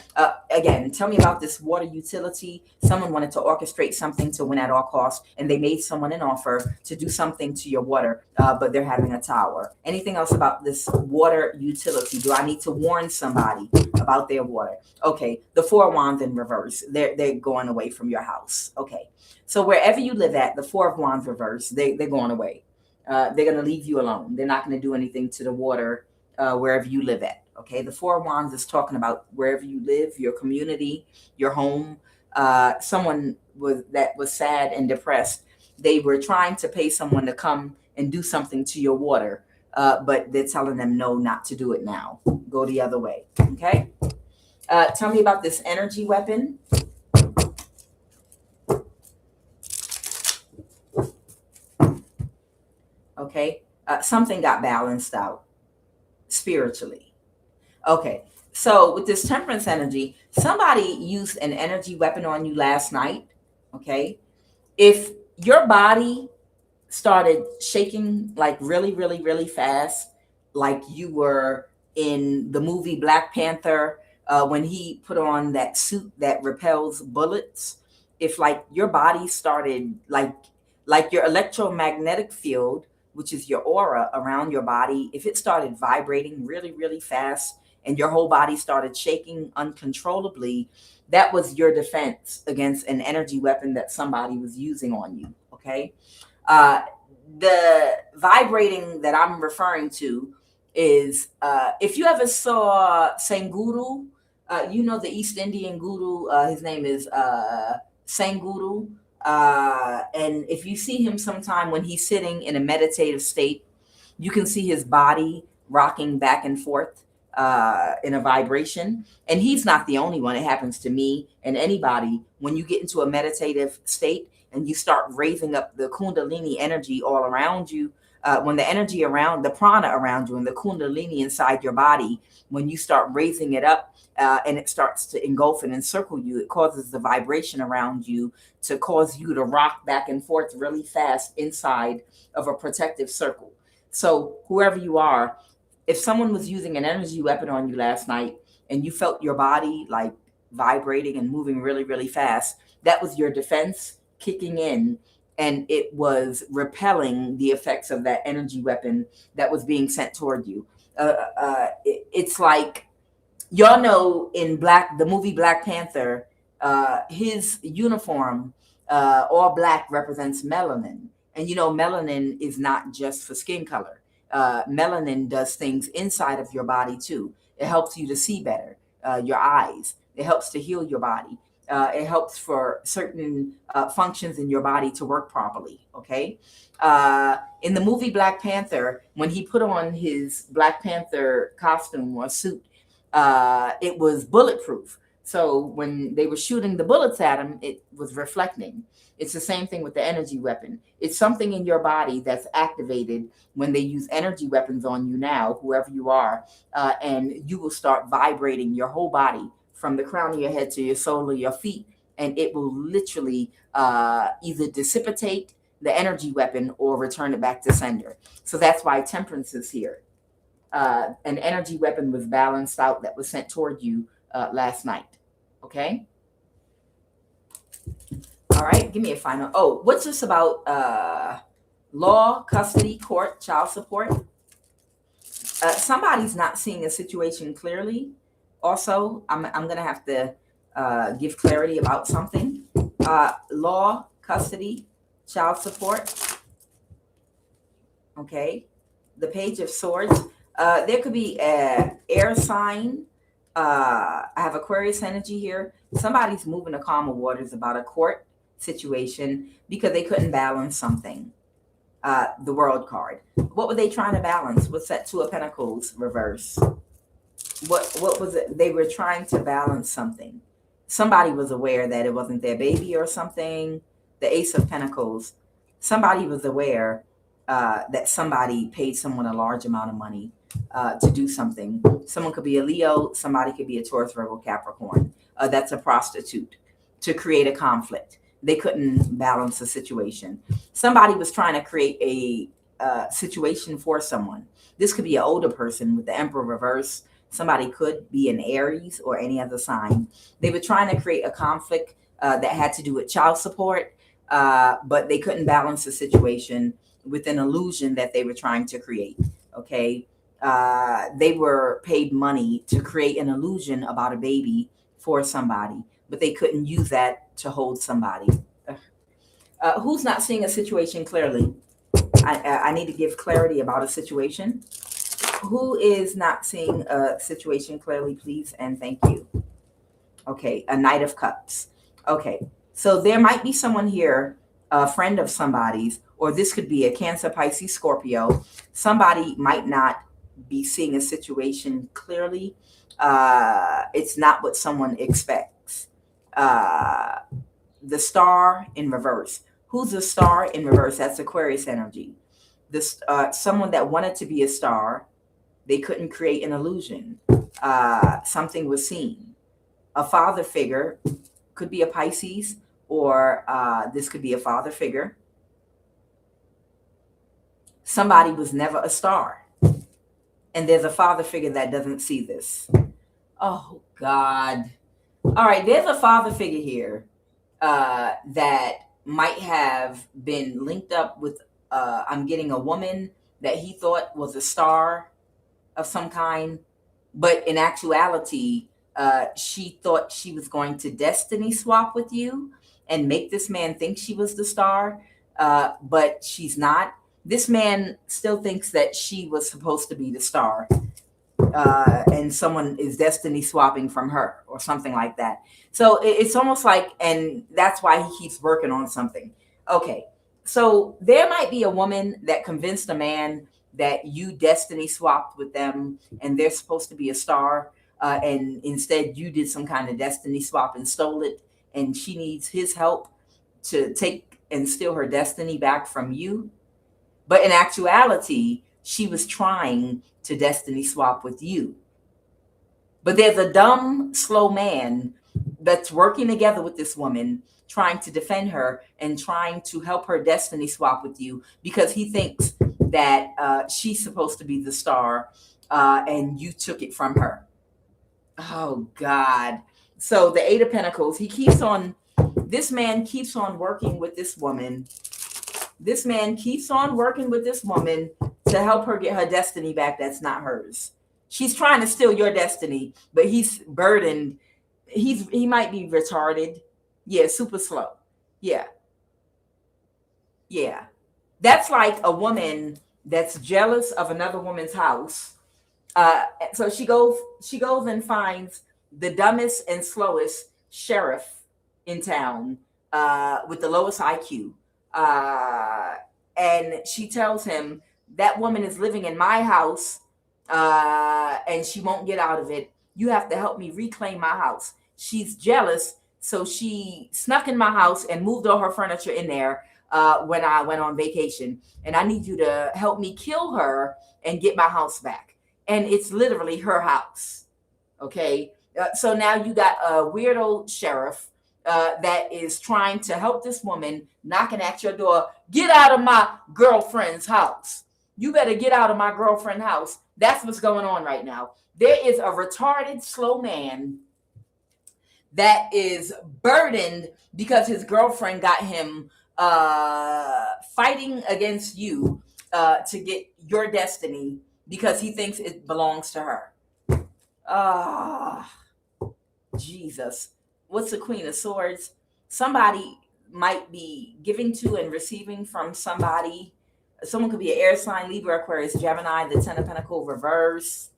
Again, tell me about this water utility. Someone wanted to orchestrate something to win at all costs, and they made someone an offer to do something to your water, but they're having a tower. Anything else about this water utility? Do I need to warn somebody about their water? Okay. The Four of Wands in reverse. They're going away from your house. Okay. So wherever you live at, the Four of Wands reverse, they're going away. They're going to leave you alone. They're not going to do anything to the water wherever you live at. Okay. The Four of Wands is talking about wherever you live, your community, your home. Someone that was sad and depressed. They were trying to pay someone to come and do something to your water, but they're telling them no, not to do it now. Go the other way. Okay. Tell me about this energy weapon. Okay. Something got balanced out spiritually. Okay. So with this temperance energy, somebody used an energy weapon on you last night. Okay. If your body started shaking like really, really, really fast, like you were in the movie Black Panther, when he put on that suit that repels bullets, if like your body started like your electromagnetic field, which is your aura around your body, if it started vibrating really, really fast and your whole body started shaking uncontrollably, that was your defense against an energy weapon that somebody was using on you. Okay. The vibrating that I'm referring to is if you ever saw Sanguru, you know, the East Indian guru, his name is Sanguru. And if you see him sometime when he's sitting in a meditative state, you can see his body rocking back and forth in a vibration. And he's not the only one. It happens to me and anybody. When you get into a meditative state and you start raising up the Kundalini energy all around you, when the energy around the prana around you and the Kundalini inside your body, when you start raising it up and it starts to engulf and encircle you, it causes the vibration around you to cause you to rock back and forth really fast inside of a protective circle. So whoever you are, if someone was using an energy weapon on you last night and you felt your body like vibrating and moving really, really fast, that was your defense kicking in, and it was repelling the effects of that energy weapon that was being sent toward you. It's like, y'all know in the movie Black Panther, his uniform, all black, represents melanin. And melanin is not just for skin color. Melanin does things inside of your body too. It helps you to see better, your eyes. It helps to heal your body. It helps for certain functions in your body to work properly. Okay. In the movie Black Panther, when he put on his Black Panther costume or suit, it was bulletproof. So when they were shooting the bullets at him, it was reflecting. It's the same thing with the energy weapon. It's something in your body that's activated when they use energy weapons on you now, whoever you are, and you will start vibrating your whole body from the crown of your head to your sole of your feet, and it will literally either dissipate the energy weapon or return it back to sender. So that's why temperance is here. An energy weapon was balanced out that was sent toward you last night. Okay. All right. Give me a final. Oh, what's this about? Law, custody, court, child support. Somebody's not seeing a situation clearly. Also, I'm going to have to give clarity about something. Law, custody, child support. Okay. The Page of Swords. There could be an air sign. I have Aquarius energy here. Somebody's moving to calmer waters about a court situation because they couldn't balance something. The World card. What were they trying to balance? What's that? Two of Pentacles reverse. What was it? They were trying to balance something. Somebody was aware that it wasn't their baby or something. The Ace of Pentacles. Somebody was aware that somebody paid someone a large amount of money to do something. Someone could be a Leo. Somebody could be a Taurus, Virgo, Capricorn. That's a prostitute to create a conflict. They couldn't balance the situation. Somebody was trying to create a situation for someone. This could be an older person with the Emperor reverse. Somebody could be an Aries or any other sign. They were trying to create a conflict that had to do with child support, but they couldn't balance the situation with an illusion that they were trying to create. Okay. They were paid money to create an illusion about a baby for somebody, but they couldn't use that to hold somebody. Who's not seeing a situation clearly? I need to give clarity about a situation. Who is not seeing a situation clearly, please? And thank you. Okay. A Knight of Cups. Okay. So there might be someone here, a friend of somebody's, or this could be a Cancer, Pisces, Scorpio. Somebody might not be seeing a situation clearly. It's not what someone expects. The Star in reverse. Who's the Star in reverse? That's Aquarius energy. This someone that wanted to be a star, they couldn't create an illusion. Something was seen. A father figure could be a Pisces, or this could be a father figure. Somebody was never a star. And there's a father figure that doesn't see this. Oh, God. All right, there's a father figure here that might have been linked up with, I'm getting a woman that he thought was a star of some kind. But in actuality, she thought she was going to destiny swap with you and make this man think she was the star, but she's not. This man still thinks that she was supposed to be the star, and someone is destiny swapping from her or something like that. So it's almost like, and that's why he keeps working on something. Okay, so there might be a woman that convinced a man that you destiny swapped with them and they're supposed to be a star, and instead you did some kind of destiny swap and stole it, and she needs his help to take and steal her destiny back from you. But in actuality, she was trying to destiny swap with you. But there's a dumb, slow man that's working together with this woman, trying to defend her and trying to help her destiny swap with you because he thinks that she's supposed to be the star and you took it from her. Oh God. So the Eight of Pentacles, this man keeps on working with this woman. This man keeps on working with this woman to help her get her destiny back that's not hers. She's trying to steal your destiny, but he's burdened. He might be retarded. Yeah, super slow. Yeah. Yeah. That's like a woman that's jealous of another woman's house. So she goes and finds the dumbest and slowest sheriff in town with the lowest IQ. And she tells him, that woman is living in my house and she won't get out of it. You have to help me reclaim my house. She's jealous, so she snuck in my house and moved all her furniture in there when I went on vacation. And I need you to help me kill her and get my house back. And it's literally her house. Okay. So now you got a weirdo sheriff that is trying to help this woman, knocking at your door. Get out of my girlfriend's house. You better get out of my girlfriend's house. That's what's going on right now. There is a retarded, slow man that is burdened because his girlfriend got him fighting against you to get your destiny because he thinks it belongs to her. Jesus. What's the Queen of Swords? Somebody might be giving to and receiving from somebody. Someone could be an air sign, Libra, Aquarius, Gemini, the Ten of Pentacles reverse.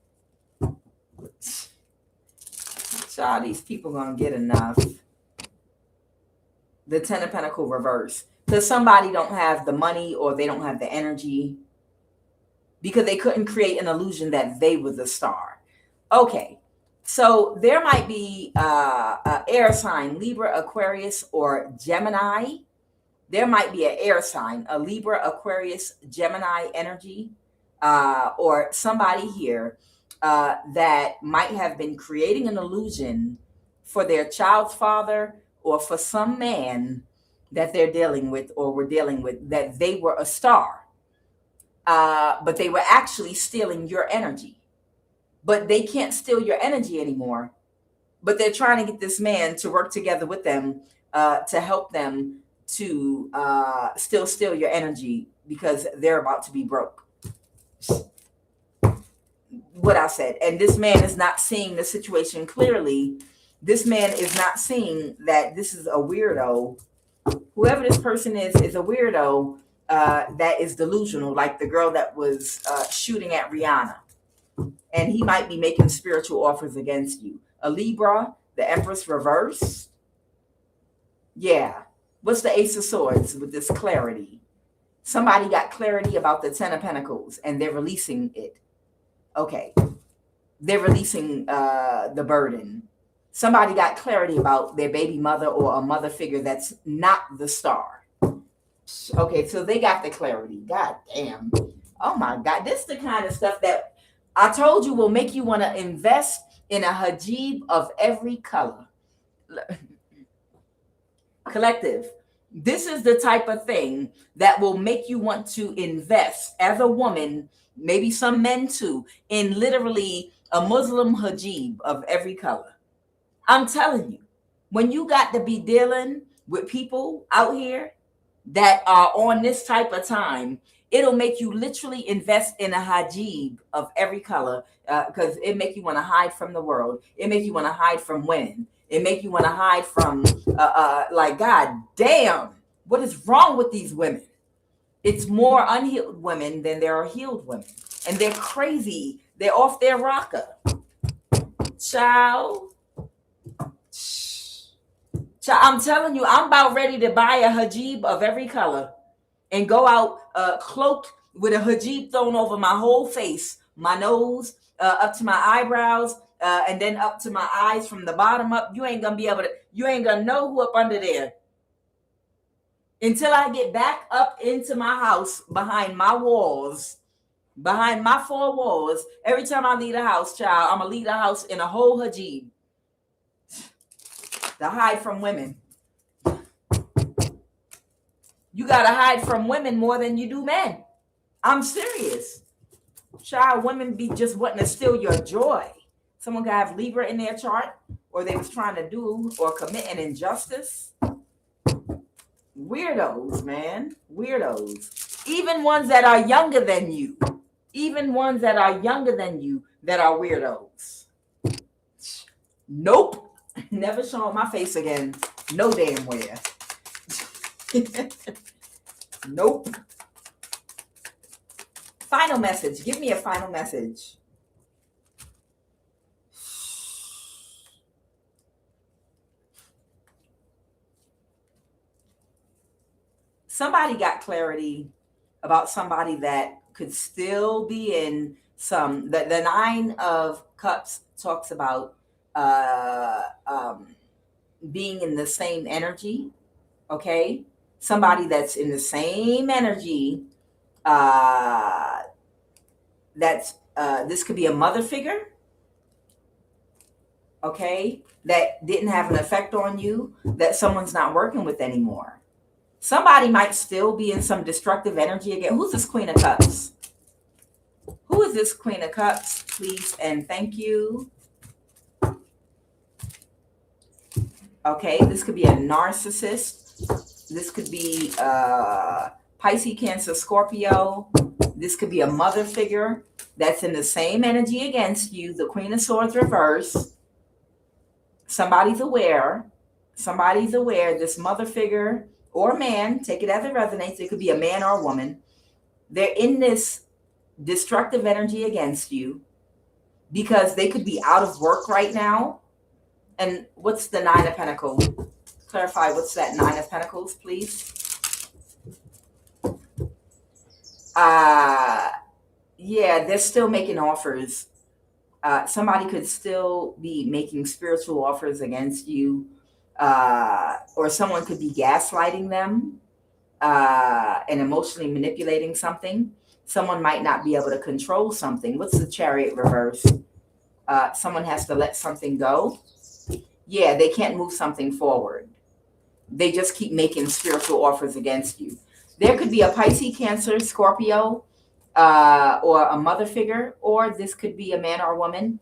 Child, these people gonna get enough. The Ten of Pentacles reverse. Because somebody don't have the money or they don't have the energy. Because they couldn't create an illusion that they were the star. Okay. So there might be an air sign, Libra, Aquarius, or Gemini. There might be an air sign, a Libra, Aquarius, Gemini energy, or somebody here that might have been creating an illusion for their child's father or for some man that they're dealing with or were dealing with, that they were a star. But they were actually stealing your energy. But they can't steal your energy anymore. But they're trying to get this man to work together with them to help them to still steal your energy because they're about to be broke. What I said. And this man is not seeing the situation clearly. This man is not seeing that this is a weirdo. Whoever this person is a weirdo that is delusional, like the girl that was shooting at Rihanna. And he might be making spiritual offers against you. A Libra, the Empress reverse. Yeah. What's the Ace of Swords with this clarity? Somebody got clarity about the Ten of Pentacles and they're releasing it. Okay. They're releasing the burden. Somebody got clarity about their baby mother or a mother figure that's not the star. Okay, so they got the clarity. God damn. Oh my God. This is the kind of stuff that I told you will make you want to invest in a hijab of every color. Collective. This is the type of thing that will make you want to invest as a woman, maybe some men too, in literally a Muslim hijab of every color. I'm telling you, when you got to be dealing with people out here that are on this type of time, it'll make you literally invest in a hijab of every color because it make you want to hide from the world. It make you want to hide from women. It make you want to hide from like, God damn, what is wrong with these women? It's more unhealed women than there are healed women. And they're crazy. They're off their rocker. Child, I'm telling you, I'm about ready to buy a hijab of every color and go out cloaked with a hijab thrown over my whole face, my nose, up to my eyebrows, and then up to my eyes from the bottom up. You ain't gonna know who up under there. Until I get back up into my house behind my walls, behind my four walls. Every time I leave the house, child, I'm gonna leave the house in a whole hijab to hide from women. You gotta hide from women more than you do men. I'm serious. Child, women be just wanting to steal your joy. Someone could have Libra in their chart, or they was trying to do or commit an injustice. Weirdos, man. Weirdos. Even ones that are younger than you. Even ones that are younger than you that are weirdos. Nope. Never showing my face again. No damn where. Nope. Final message. Give me a final message. Somebody got clarity about somebody that could still be in some. The Nine of Cups talks about being in the same energy. Okay, somebody that's in the same energy. This could be a mother figure. Okay, that didn't have an effect on you, that someone's not working with anymore. Somebody might still be in some destructive energy again. Who's this Queen of Cups? Who is this Queen of Cups? Please and thank you. Okay, this could be a narcissist. This could be Pisces, Cancer, Scorpio. This could be a mother figure that's in the same energy against you. The Queen of Swords reverse. Somebody's aware. Somebody's aware. This mother figure or man, take it as it resonates. It could be a man or a woman. They're in this destructive energy against you because they could be out of work right now. And what's the Nine of Pentacles? Clarify, what's that Nine of Pentacles, please? Yeah, they're still making offers. Somebody could still be making spiritual offers against you. Or someone could be gaslighting them and emotionally manipulating something. Someone might not be able to control something. What's the Chariot reverse? Someone has to let something go. Yeah, they can't move something forward. They just keep making spiritual offers against you. There could be a Pisces, Cancer, Scorpio, or a mother figure, or this could be a man or a woman.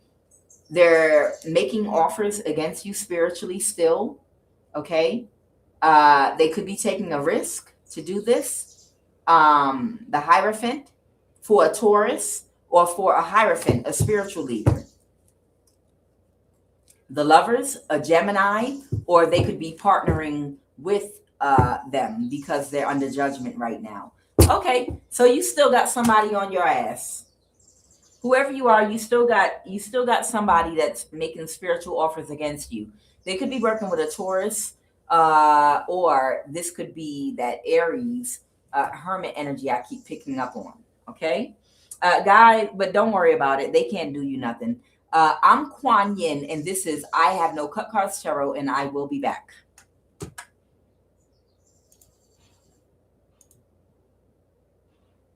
They're making offers against you spiritually still. Okay. They could be taking a risk to do this. The Hierophant for a Taurus, or for a Hierophant, a spiritual leader. The Lovers, a Gemini, or they could be partnering with them because they're under judgment right now. Okay, so you still got somebody on your ass. Whoever you are, you still got somebody that's making spiritual offers against you. They could be working with a Taurus, or this could be that Aries hermit energy I keep picking up on. Okay, guy, but don't worry about it. They can't do you nothing. I'm Quan Yin, and this is I Have No Cut Cards Tarot, and I will be back.